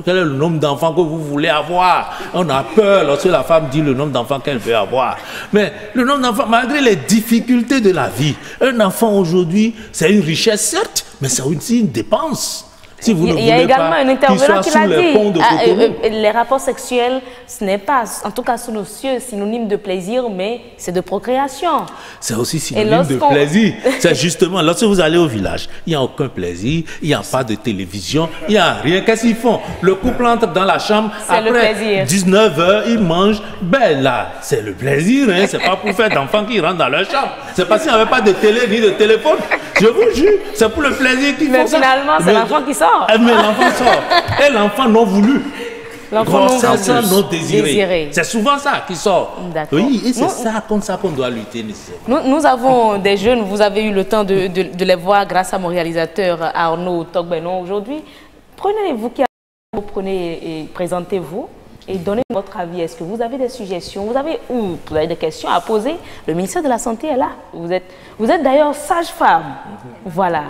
le nombre d'enfants que vous voulez avoir. On a peur lorsque la femme dit le nombre d'enfants qu'elle veut avoir. Mais le nombre d'enfants, malgré les difficultés de la vie, un enfant aujourd'hui, c'est une richesse certes, mais c'est aussi une dépense. Si vous il y a également un intervenant qui l'a dit. Les rapports sexuels, ce n'est pas, en tout cas sous nos cieux, synonyme de plaisir, mais c'est de procréation. C'est aussi synonyme de plaisir. C'est justement, lorsque vous allez au village, il n'y a aucun plaisir, il n'y a pas de télévision, il n'y a rien. Qu'est-ce qu'ils font? Le couple entre dans la chambre, après 19 h, ils mangent. Ben là, c'est le plaisir, hein. C'est pas pour faire d'enfants qui rentrent dans leur chambre. C'est parce qu'il n'y avait pas de télé ni de téléphone. Je vous jure, c'est pour le plaisir qu'ils font ça. Mais finalement, c'est l'enfant qui sort. Mais l'enfant sort. Et l'enfant non voulu. L'enfant non désiré. C'est souvent ça qui sort. Oui, et c'est ça comme ça qu'on doit lutter nécessairement. Nous avons des jeunes, vous avez eu le temps de les voir grâce à mon réalisateur Arnaud Togbenon aujourd'hui. Prenez-vous qui prenez et présentez-vous et donnez votre avis. Est-ce que vous avez des suggestions? Vous avez des questions à poser? Le ministère de la Santé est là. Vous êtes d'ailleurs sage-femme. Voilà.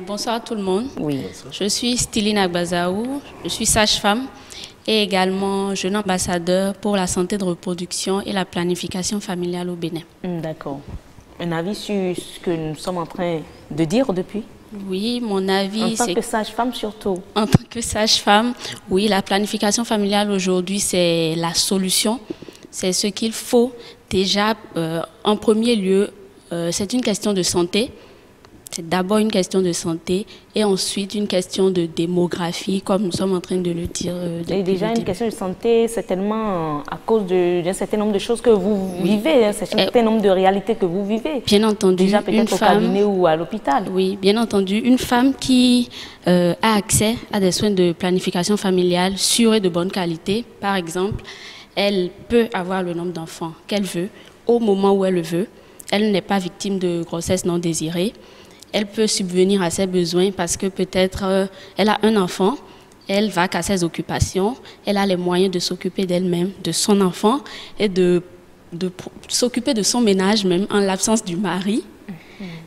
Bonsoir à tout le monde. Oui. Je suis Styline Agbazaou, je suis sage-femme et également jeune ambassadeur pour la santé de reproduction et la planification familiale au Bénin. D'accord. Un avis sur ce que nous sommes en train de dire depuis? Oui, mon avis... En tant que sage-femme surtout? En tant que sage-femme, oui, la planification familiale aujourd'hui, c'est la solution. C'est ce qu'il faut déjà, en premier lieu, c'est une question de santé. C'est d'abord une question de santé et ensuite une question de démographie, comme nous sommes en train de le dire. Et déjà, une question de santé, certainement à cause d'un certain nombre de choses que vous vivez, un certain nombre de réalités que vous vivez. Bien entendu. Déjà peut-être au cabinet ou à l'hôpital. Oui, bien entendu. Une femme qui a accès à des soins de planification familiale sûrs et de bonne qualité, par exemple, elle peut avoir le nombre d'enfants qu'elle veut au moment où elle le veut. Elle n'est pas victime de grossesse non désirée. Elle peut subvenir à ses besoins parce que peut-être elle a un enfant, elle va qu'à ses occupations, elle a les moyens de s'occuper d'elle-même, de son enfant et de s'occuper de son ménage même en l'absence du mari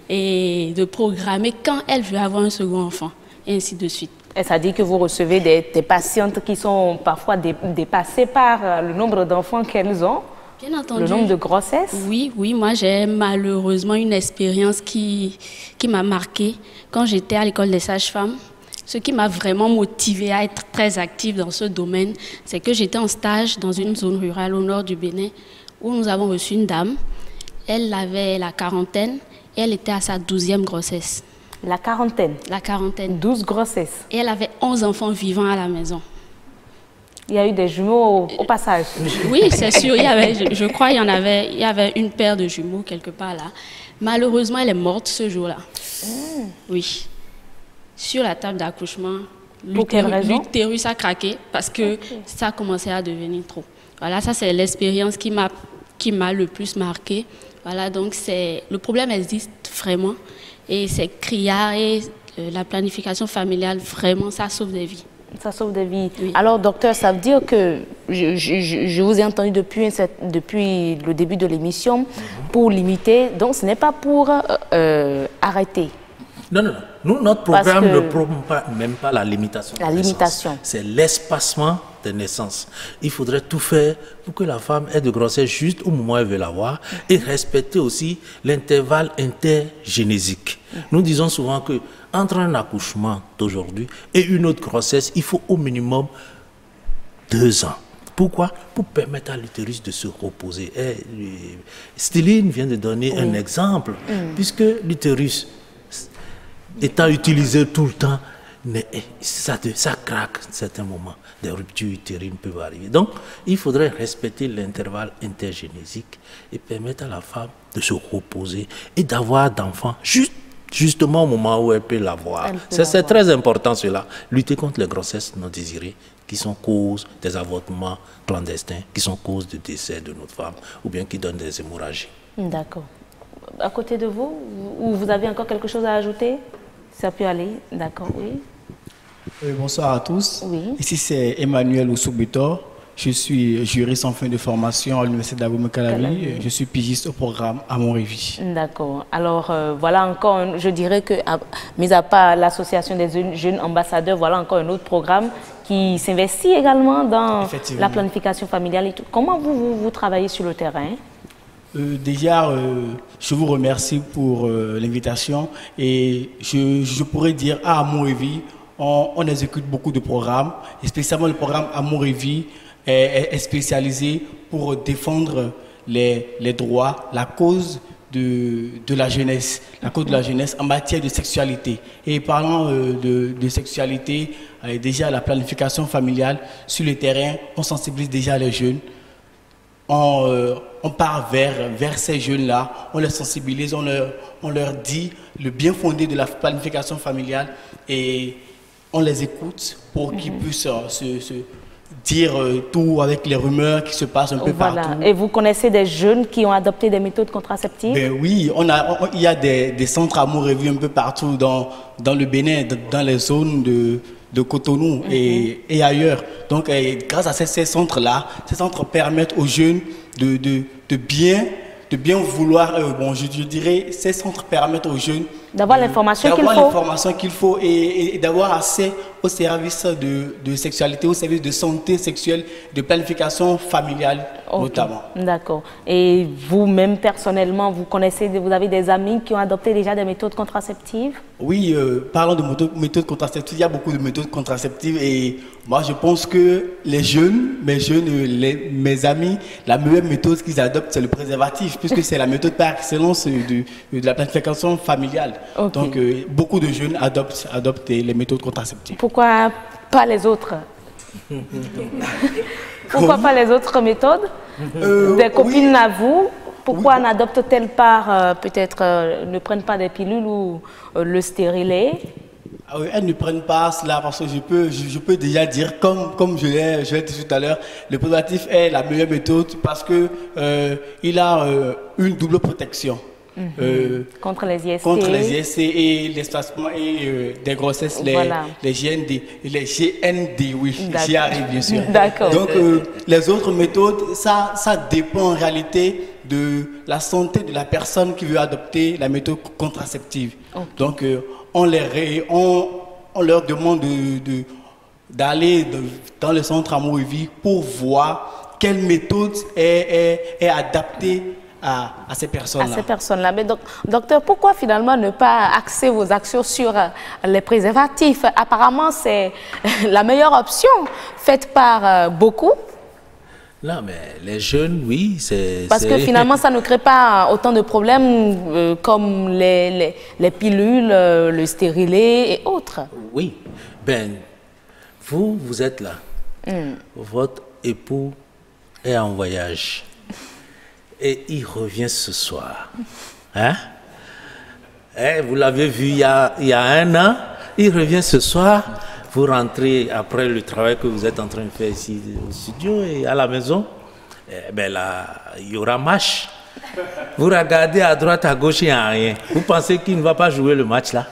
et de programmer quand elle veut avoir un second enfant et ainsi de suite. Et ça dit que vous recevez des patientes qui sont parfois dépassées par le nombre d'enfants qu'elles ont. Bien entendu. Le nombre de grossesses? Oui, moi j'ai malheureusement une expérience qui m'a marquée quand j'étais à l'école des sages-femmes. Ce qui m'a vraiment motivée à être très active dans ce domaine, c'est que j'étais en stage dans une zone rurale au nord du Bénin où nous avons reçu une dame. Elle avait la quarantaine et elle était à sa 12e grossesse. La quarantaine? La quarantaine. 12 grossesses. Et elle avait 11 enfants vivants à la maison. Il y a eu des jumeaux au passage. Oui, c'est sûr. Je crois qu'il y avait une paire de jumeaux quelque part là. Malheureusement, elle est morte ce jour-là. Oui. Sur la table d'accouchement, l'utérus a craqué parce que ça commençait à devenir trop. Voilà, ça c'est l'expérience qui m'a le plus marquée. Voilà, donc le problème existe vraiment et c'est criard et la planification familiale, vraiment, ça sauve des vies. Ça sauve des vies. Oui. Alors, docteur, ça veut dire que je vous ai entendu depuis le début de l'émission pour limiter. Donc, ce n'est pas pour arrêter. Non. Nous, notre programme ne promeut même pas la limitation. La limitation. C'est l'espacement des naissances. Il faudrait tout faire pour que la femme ait de grossesse juste au moment où elle veut l'avoir et respecter aussi l'intervalle intergénésique. Nous disons souvent que entre un accouchement d'aujourd'hui et une autre grossesse, il faut au minimum 2 ans. Pourquoi? Pour permettre à l'utérus de se reposer. Stéline vient de donner un exemple, puisque l'utérus étant utilisé tout le temps, ça craque à certains moments. Des ruptures utérines peuvent arriver. Donc, il faudrait respecter l'intervalle intergénésique et permettre à la femme de se reposer et d'avoir d'enfants justement au moment où elle peut l'avoir. C'est très important cela. Lutter contre les grossesses non désirées qui sont cause des avortements clandestins, qui sont cause de décès de notre femme ou bien qui donnent des hémorragies. D'accord. À côté de vous, vous avez encore quelque chose à ajouter? Ça peut aller, d'accord, oui. Bonsoir à tous. Oui. Ici c'est Emmanuel Ousoubitor. Je suis juriste en fin de formation à l'Université d'Abomey-Calavi. Je suis pigiste au programme Amour-et-Vie. D'accord. Alors voilà encore, je dirais que, mis à part l'association des jeunes ambassadeurs, voilà encore un autre programme qui s'investit également dans la planification familiale et tout. Comment vous travaillez sur le terrain? Déjà, je vous remercie pour l'invitation et je pourrais dire à Amour et Vie, on exécute beaucoup de programmes, et spécialement le programme Amour et Vie est spécialisé pour défendre les droits, la cause de la jeunesse, en matière de sexualité. Et parlant de sexualité, déjà la planification familiale, sur le terrain, on sensibilise déjà les jeunes. On part vers ces jeunes-là, on les sensibilise, on leur dit le bien fondé de la planification familiale et on les écoute pour qu'ils puissent se dire tout avec les rumeurs qui se passent un peu partout. Et vous connaissez des jeunes qui ont adopté des méthodes contraceptives? Oui, il y a des centres Amour et Vie un peu partout dans le Bénin, dans les zones de Cotonou et ailleurs. Donc, grâce à ces centres-là, ces centres permettent aux jeunes de bien vouloir, je dirais, ces centres permettent aux jeunes d'avoir l'information qu'il faut et d'avoir accès aux services de sexualité, aux services de santé sexuelle, de planification familiale notamment. D'accord. Et vous-même, personnellement, vous avez des amis qui ont adopté déjà des méthodes contraceptives? Oui, parlant de méthodes contraceptives, il y a beaucoup de méthodes contraceptives et moi je pense que mes amis, la meilleure méthode qu'ils adoptent, c'est le préservatif, puisque c'est la méthode par excellence de la planification familiale. Ok. Donc, beaucoup de jeunes adoptent les méthodes contraceptives. Pourquoi pas les autres? Pourquoi pas les autres méthodes? Des copines à vous, pourquoi n'adoptent-elles pas, peut-être, ne prennent pas des pilules ou le stérilet? Ah oui, elles ne prennent pas cela parce que je peux déjà dire, comme je l'ai dit tout à l'heure, le préservatif est la meilleure méthode parce que il a une double protection. Contre les IST. Contre les IST et l'espacement et des grossesses, les GND, oui, j'y arrive bien sûr. D'accord. Donc les autres méthodes, ça dépend en réalité de la santé de la personne qui veut adopter la méthode contraceptive. Okay. Donc on leur demande d'aller dans le centre Amour et Vie pour voir quelle méthode est adaptée à ces personnes-là. À ces personnes-là. Mais donc, docteur, pourquoi finalement ne pas axer vos actions sur les préservatifs? Apparemment, c'est la meilleure option faite par beaucoup. Non, mais les jeunes, oui, c'est... Parce que finalement, ça ne crée pas autant de problèmes comme les pilules, le stérilet et autres. Oui. Ben, vous êtes là. Votre époux est en voyage. Et il revient ce soir. Hein? Vous l'avez vu il y a 1 an. Il revient ce soir. Vous rentrez après le travail que vous êtes en train de faire ici au studio et à la maison. Ben là, il y aura match. Vous regardez à droite, à gauche, il n'y a rien. Vous pensez qu'il ne va pas jouer le match là?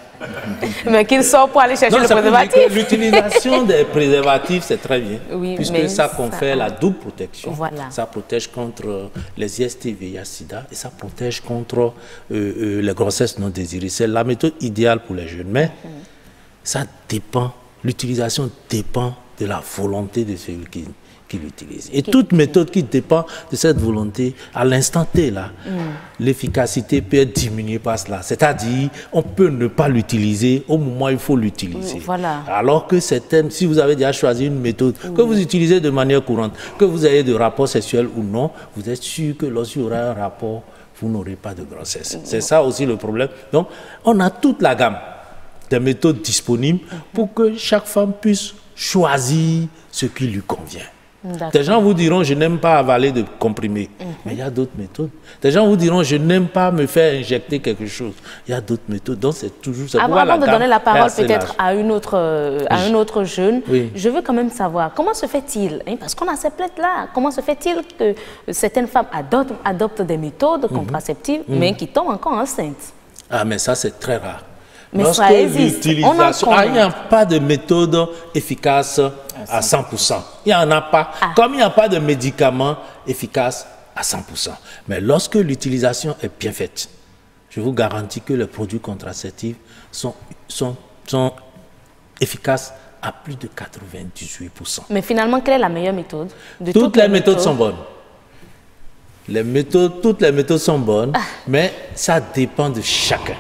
Mais qu'il sort pour aller chercher le préservatif. L'utilisation des préservatifs, c'est très bien. Oui, puisque ça confère la double protection. Voilà. Ça protège contre les IST, VIH, SIDA et ça protège contre les grossesses non désirées. C'est la méthode idéale pour les jeunes. Mais ça dépend, l'utilisation dépend de la volonté de celui qui l'utilise. Et toute méthode qui dépend de cette volonté, à l'instant T, là, l'efficacité peut être diminuée par cela. C'est-à-dire, on peut ne pas l'utiliser au moment où il faut l'utiliser. Voilà. Alors que si vous avez déjà choisi une méthode que vous utilisez de manière courante, que vous ayez de rapports sexuels ou non, vous êtes sûr que lorsqu'il y aura un rapport, vous n'aurez pas de grossesse. C'est ça aussi le problème. Donc, on a toute la gamme des méthodes disponibles pour que chaque femme puisse choisir ce qui lui convient. Des gens vous diront, je n'aime pas avaler de comprimés, mais il y a d'autres méthodes. Des gens vous diront, je n'aime pas me faire injecter quelque chose. Il y a d'autres méthodes. Donc, c'est toujours ça. Avant de donner la parole peut-être à un autre jeune, je veux quand même savoir, comment se fait-il, parce qu'on a ces plaintes-là, comment se fait-il que certaines femmes adoptent des méthodes contraceptives, mais qui tombent encore enceintes? Ah, mais ça, c'est très rare. Mais ça existe. Il n'y a pas de méthode efficace à 100%. Il n'y en a pas. Comme il n'y a pas de médicament efficace à 100%. Mais lorsque l'utilisation est bien faite, je vous garantis que les produits contraceptifs sont efficaces à plus de 98%. Mais finalement, quelle est la meilleure méthode? Toutes les méthodes sont bonnes. Toutes les méthodes sont bonnes, mais ça dépend de chacun.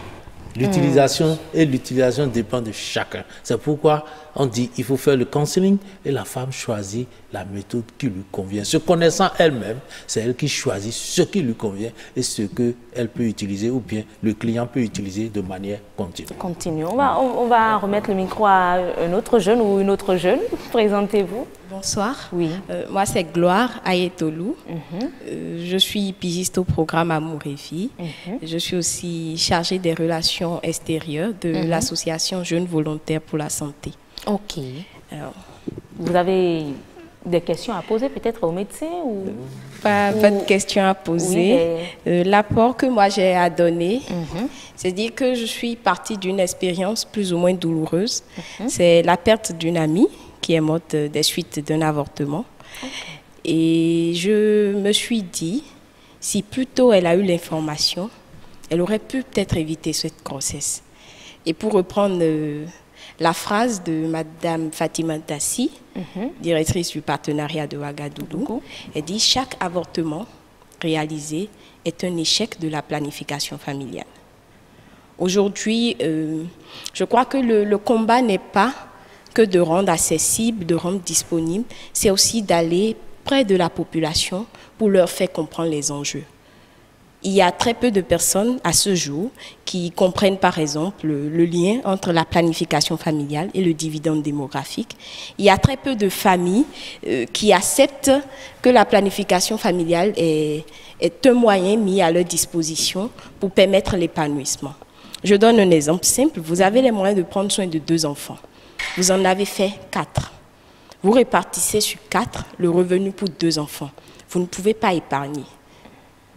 L'utilisation dépend de chacun. C'est pourquoi on dit qu'il faut faire le counseling et la femme choisit la méthode qui lui convient. Se connaissant elle-même, c'est elle qui choisit ce qui lui convient et ce qu'elle peut utiliser ou bien le client peut utiliser de manière continue. On va remettre le micro à un autre jeune ou une autre jeune. Présentez-vous. Bonsoir. Oui. Moi, c'est Gloire Ayetolou. Je suis pigiste au programme Amour et Vie. Je suis aussi chargée des relations extérieures de l'association Jeunes Volontaires pour la Santé. Ok. Alors, vous avez des questions à poser peut-être au médecin ou... Pas de questions à poser. Oui, l'apport que moi j'ai à donner, c'est dire que je suis partie d'une expérience plus ou moins douloureuse. C'est la perte d'une amie qui est morte des suites d'un avortement. Et je me suis dit, si plus tôt elle a eu l'information, elle aurait pu peut-être éviter cette grossesse. Et pour reprendre la phrase de Madame Fatima Tassi, directrice du partenariat de Ouagadougou, elle dit « Chaque avortement réalisé est un échec de la planification familiale ». Aujourd'hui, je crois que le combat n'est pas que de rendre accessible, de rendre disponible, c'est aussi d'aller près de la population pour leur faire comprendre les enjeux. il y a très peu de personnes à ce jour qui comprennent par exemple le lien entre la planification familiale et le dividende démographique. Il y a très peu de familles qui acceptent que la planification familiale est un moyen mis à leur disposition pour permettre l'épanouissement. Je donne un exemple simple. Vous avez les moyens de prendre soin de 2 enfants. Vous en avez fait 4. Vous répartissez sur 4 le revenu pour 2 enfants. Vous ne pouvez pas épargner.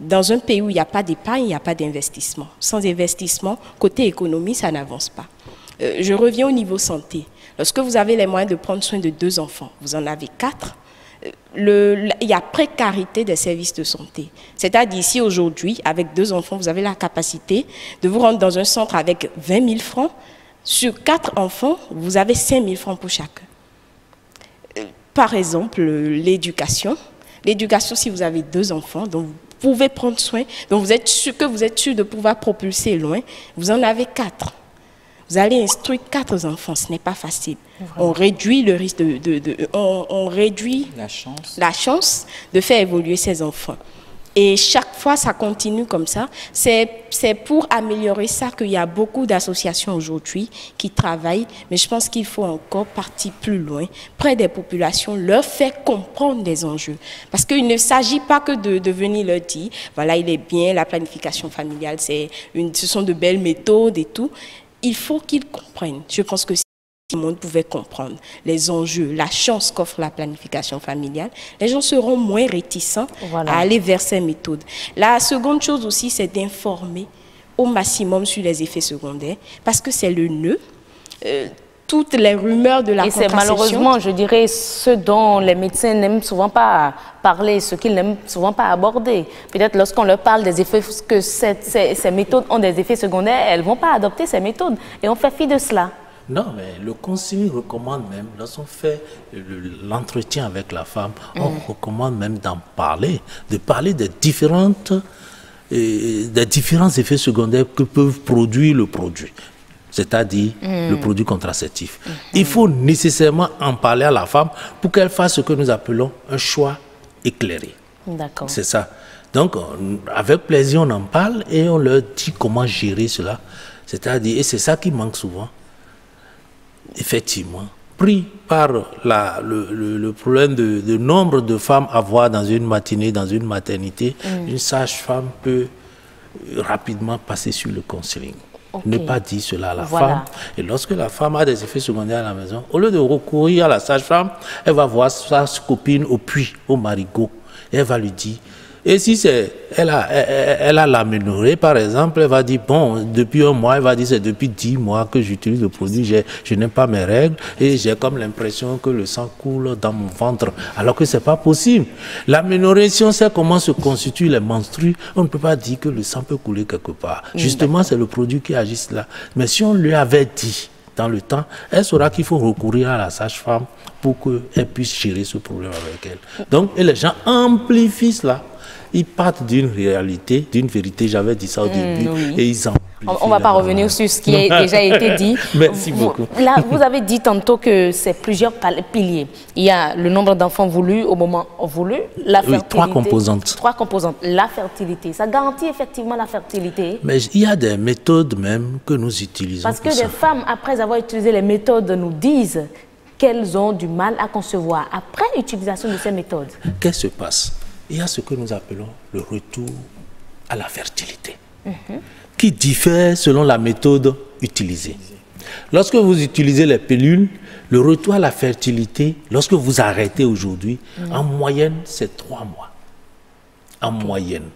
Dans un pays où il n'y a pas d'épargne, il n'y a pas d'investissement. Sans investissement, côté économie, ça n'avance pas. Je reviens au niveau santé. Lorsque vous avez les moyens de prendre soin de 2 enfants, vous en avez 4, il y a précarité des services de santé. C'est-à-dire ici aujourd'hui, avec 2 enfants, vous avez la capacité de vous rendre dans un centre avec 20 000 francs. Sur 4 enfants, vous avez 5 000 francs pour chacun. Par exemple, l'éducation. L'éducation, si vous avez 2 enfants, donc vous pouvez prendre soin, donc vous êtes sûr de pouvoir propulser loin, vous en avez 4. Vous allez instruire 4 enfants, ce n'est pas facile. Vraiment. On réduit le risque on réduit la chance de faire évoluer ces enfants. Et chaque fois, ça continue comme ça. C'est pour améliorer ça qu'il y a beaucoup d'associations aujourd'hui qui travaillent, mais je pense qu'il faut encore partir plus loin, près des populations, leur faire comprendre les enjeux. Parce qu'il ne s'agit pas que de venir leur dire, voilà, il est bien, la planification familiale, ce sont de belles méthodes et tout. Il faut qu'ils comprennent. Je pense que si tout le monde pouvait comprendre les enjeux, la chance qu'offre la planification familiale, les gens seront moins réticents à aller vers ces méthodes. La seconde chose aussi, c'est d'informer au maximum sur les effets secondaires, parce que c'est le nœud. Toutes les rumeurs de la contraception. Et c'est malheureusement, je dirais, ce dont les médecins n'aiment souvent pas parler, ce qu'ils n'aiment souvent pas aborder. Peut-être lorsqu'on leur parle des effets, que ces méthodes ont des effets secondaires, elles ne vont pas adopter ces méthodes. Et on fait fi de cela. Non, mais le conseil recommande même, lorsqu'on fait l'entretien avec la femme, on recommande même d'en parler, de parler des différents effets secondaires que peuvent produire le produit. C'est-à-dire le produit contraceptif. Il faut nécessairement en parler à la femme pour qu'elle fasse ce que nous appelons un choix éclairé. D'accord. C'est ça. Donc, avec plaisir, on en parle et on leur dit comment gérer cela. C'est-à-dire, et c'est ça qui manque souvent, effectivement, pris par le problème de nombre de femmes à voir dans une matinée, dans une maternité, une sage-femme peut rapidement passer sur le counseling. Okay. Ne pas dire cela à la femme. Et lorsque la femme a des effets secondaires à la maison, au lieu de recourir à la sage-femme, elle va voir sa copine au puits, au marigot, et elle va lui dire. Et si elle a l'aménorrhée, par exemple, elle va dire, bon, depuis 1 mois, elle va dire, c'est depuis 10 mois que j'utilise le produit, je n'ai pas mes règles et j'ai comme l'impression que le sang coule dans mon ventre, alors que ce n'est pas possible. L'aménorrhée, si on sait comment se constituent les menstrues, on ne peut pas dire que le sang peut couler quelque part. Justement, c'est le produit qui agit là. Mais si on lui avait dit dans le temps, elle saura qu'il faut recourir à la sage-femme pour qu'elle puisse gérer ce problème avec elle. Donc, et les gens amplifient cela. Ils partent d'une réalité, d'une vérité, j'avais dit ça au début, et ils amplifient. On ne va pas revenir sur ce qui a déjà été dit. Merci beaucoup. Là, vous avez dit tantôt que c'est plusieurs piliers. Il y a le nombre d'enfants voulus au moment voulu, la fertilité. 3 composantes. 3 composantes. La fertilité, ça garantit effectivement la fertilité. Mais il y a des méthodes même que nous utilisons. Parce que des femmes, après avoir utilisé les méthodes, nous disent qu'elles ont du mal à concevoir après utilisation de ces méthodes. Qu'est-ce qui se passe? Il y a ce que nous appelons le retour à la fertilité, qui diffère selon la méthode utilisée. Lorsque vous utilisez les pilules, le retour à la fertilité, lorsque vous arrêtez aujourd'hui, en moyenne, c'est 3 mois. En moyenne.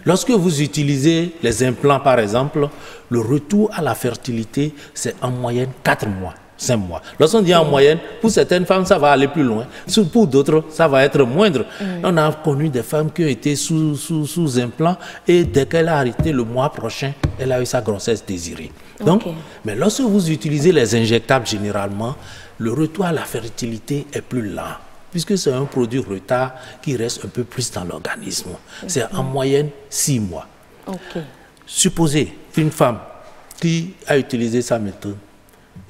Lorsque vous utilisez les implants, par exemple, le retour à la fertilité, c'est en moyenne 4 mois. 5 mois. Lorsqu'on dit en moyenne, pour certaines femmes, ça va aller plus loin. Pour d'autres, ça va être moindre. On a connu des femmes qui ont été sous implant et dès qu'elle a arrêté le mois prochain, elle a eu sa grossesse désirée. Donc, mais lorsque vous utilisez les injectables généralement, le retour à la fertilité est plus lent, puisque c'est un produit retard qui reste un peu plus dans l'organisme. C'est en moyenne 6 mois. Supposez une femme qui a utilisé sa méthode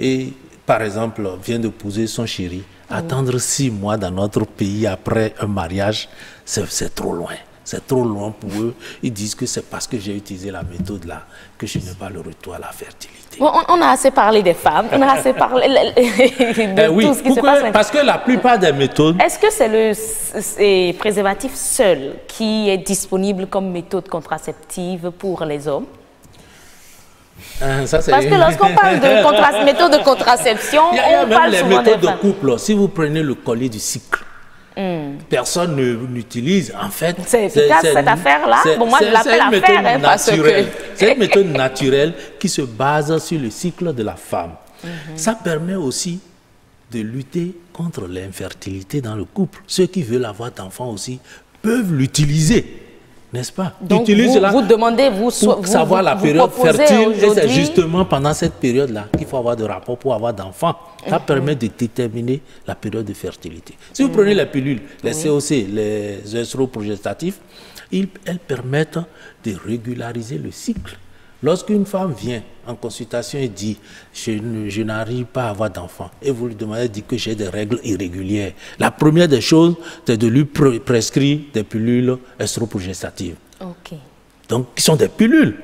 et par exemple, vient de poser son chéri, attendre 6 mois dans notre pays après un mariage, c'est trop loin. c'est trop loin pour eux. Ils disent que c'est parce que j'ai utilisé la méthode là que je n'ai pas le retour à la fertilité. Bon, on a assez parlé des femmes, on a assez parlé de oui, tout ce qui se passe. Parce que la plupart des méthodes... Est-ce que c'est le préservatif seul qui est disponible comme méthode contraceptive pour les hommes? Ça, parce que lorsqu'on parle de méthode de contraception, on parle les souvent méthodes des de couple. Si vous prenez le collier du cycle, personne n'utilise. En fait, c'est efficace cette affaire-là. Bon, moi, je l'appelle affaire parce que... C'est une méthode naturelle qui se base sur le cycle de la femme. Ça permet aussi de lutter contre l'infertilité dans le couple. Ceux qui veulent avoir d'enfants aussi peuvent l'utiliser. N'est-ce pas? Donc, vous demandez, vous savoir la période fertile, et c'est justement pendant cette période-là qu'il faut avoir de rapport pour avoir d'enfants. Ça permet de déterminer la période de fertilité. Si vous prenez les pilules, les COC, les œstroprogestatifs, elles permettent de régulariser le cycle. Lorsqu'une femme vient en consultation et dit « je n'arrive pas à avoir d'enfant » et vous lui demandez, dit que j'ai des règles irrégulières, la première des choses, c'est de lui prescrire des pilules œstroprogestatives. Donc, qui sont des pilules.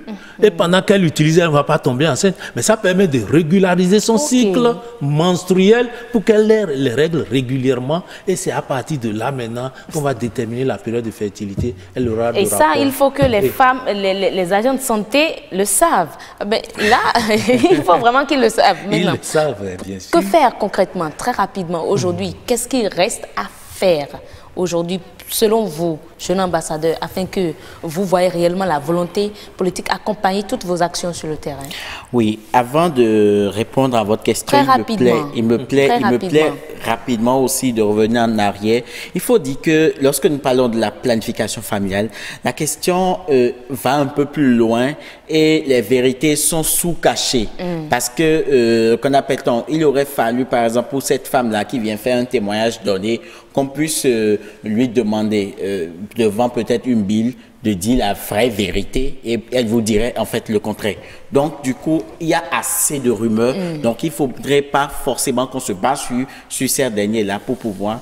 Et pendant qu'elle utilise, elle ne va pas tomber enceinte. Mais ça permet de régulariser son cycle menstruel pour qu'elle ait les règles régulièrement. Et c'est à partir de là maintenant qu'on va déterminer la période de fertilité. Elle aura et ça, il faut que les femmes, les agents de santé le savent. Mais là, il faut vraiment qu'ils le savent. Ils le savent, bien sûr. Que faire concrètement, très rapidement, aujourd'hui? Qu'est-ce qu'il reste à faire aujourd'hui, selon vous, jeune ambassadeur, afin que vous voyez réellement la volonté politique accompagner toutes vos actions sur le terrain? Oui, avant de répondre à votre question, il me plaît rapidement aussi de revenir en arrière. Il faut dire que lorsque nous parlons de la planification familiale, la question va un peu plus loin et les vérités sont sous-cachées. Parce que, qu'on appelle-t-on, il aurait fallu, par exemple, pour cette femme-là qui vient faire un témoignage donné, qu'on puisse lui demander, devant peut-être une bille, de dire la vraie vérité et elle vous dirait en fait le contraire. Donc du coup, il y a assez de rumeurs, donc il ne faudrait pas forcément qu'on se base sur ces derniers-là pour pouvoir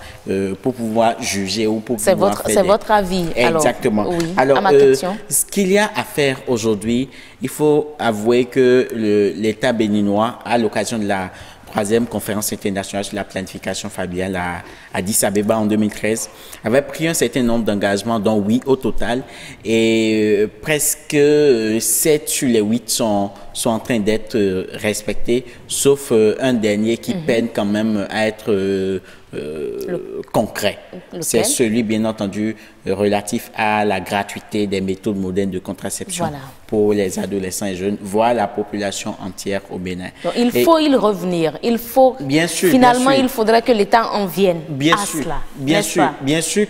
juger ou pour pouvoir faire C'est votre avis. Exactement. Alors, ce qu'il y a à faire aujourd'hui, il faut avouer que l'État béninois, à l'occasion de la 3e conférence internationale sur la planification familiale à Addis Abeba en 2013, avait pris un certain nombre d'engagements, dont 8 au total, et presque 7 sur les 8 sont en train d'être respectés, sauf un dernier qui peine quand même à être concret. C'est celui, bien entendu, relatif à la gratuité des méthodes modernes de contraception pour les adolescents et jeunes, voire la population entière au Bénin. Donc, il faut y revenir. Il faut, finalement, il faudrait que l'État en vienne à cela. Bien sûr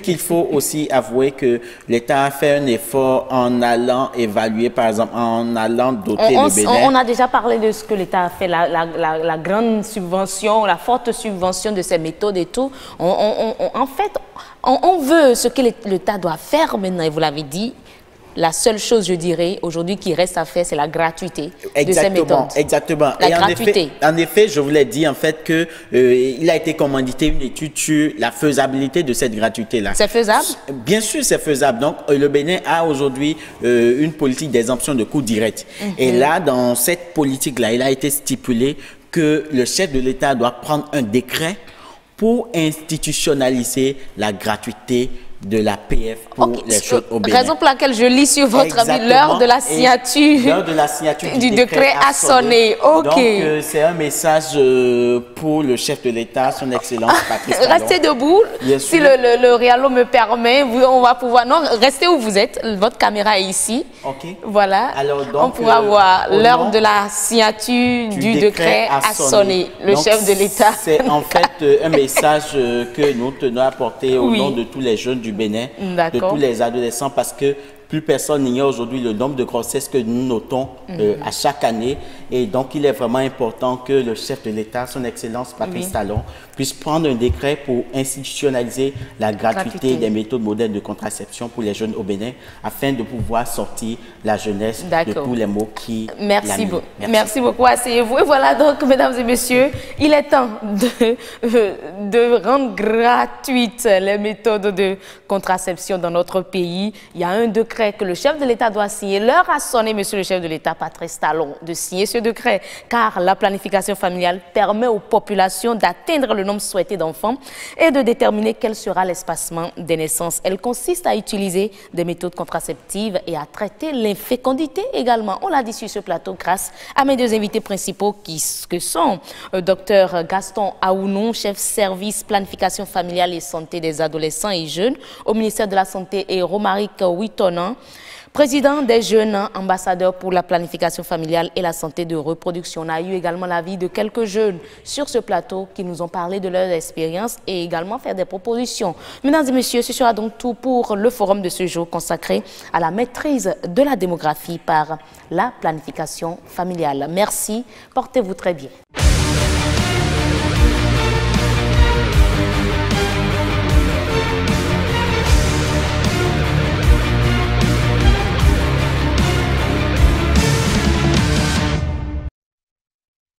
qu'il faut aussi avouer que l'État a fait un effort en allant évaluer, par exemple, en allant doter le Bénin. On a déjà parlé de ce que l'État a fait, la grande subvention, la forte subvention de ces méthodes et tout. En fait, on veut ce que l'État doit faire maintenant, et vous l'avez dit. La seule chose, je dirais, aujourd'hui qui reste à faire, c'est la gratuité de ces méthodes. Exactement. La gratuité. En effet, je vous l'ai dit, en fait, qu'il a été commandité une étude sur la faisabilité de cette gratuité-là. C'est faisable? Bien sûr, c'est faisable. Donc, le Bénin a aujourd'hui une politique d'exemption de coûts directs. Et là, dans cette politique-là, il a été stipulé que le chef de l'État doit prendre un décret pour institutionnaliser la gratuité de la PF pour les choses au Bénin. Raison pour laquelle je lis sur votre avis, l'heure de la signature, du décret a sonné. Donc, c'est un message pour le chef de l'État, son Excellence Patrice Talon. Restez debout. Si le Réalo me permet, on va pouvoir... Non, restez où vous êtes. Votre caméra est ici. Voilà. Alors, donc, on pourra voir l'heure de la signature du décret a sonné. Le chef de l'État. C'est en fait un message que nous tenons à porter au nom de tous les jeunes du Bénin, de tous les adolescents, parce que plus personne n'ignore aujourd'hui le nombre de grossesses que nous notons à chaque année. Et donc, il est vraiment important que le chef de l'État, son Excellence Patrice Talon, puisse prendre un décret pour institutionnaliser la gratuité des méthodes modernes de contraception pour les jeunes au Bénin, afin de pouvoir sortir la jeunesse de tous les maux qui Merci beaucoup, asseyez-vous. Et voilà donc, mesdames et messieurs, il est temps de rendre gratuites les méthodes de contraception dans notre pays. Il y a un décret que le chef de l'État doit signer. L'heure a sonné, monsieur le chef de l'État, Patrice Talon, de signer ce décret, car la planification familiale permet aux populations d'atteindre le nombre souhaité d'enfants et de déterminer quel sera l'espacement des naissances. Elle consiste à utiliser des méthodes contraceptives et à traiter l'infécondité également. On l'a dit sur ce plateau grâce à mes deux invités principaux que sont Dr Gaston Aounou, chef service planification familiale et santé des adolescents et jeunes au ministère de la Santé, et Romaric Witonan, président des jeunes ambassadeurs pour la planification familiale et la santé de reproduction. On a eu également l'avis de quelques jeunes sur ce plateau qui nous ont parlé de leur expérience et également fait des propositions. Mesdames et messieurs, ce sera donc tout pour le forum de ce jour consacré à la maîtrise de la démographie par la planification familiale. Merci, portez-vous très bien.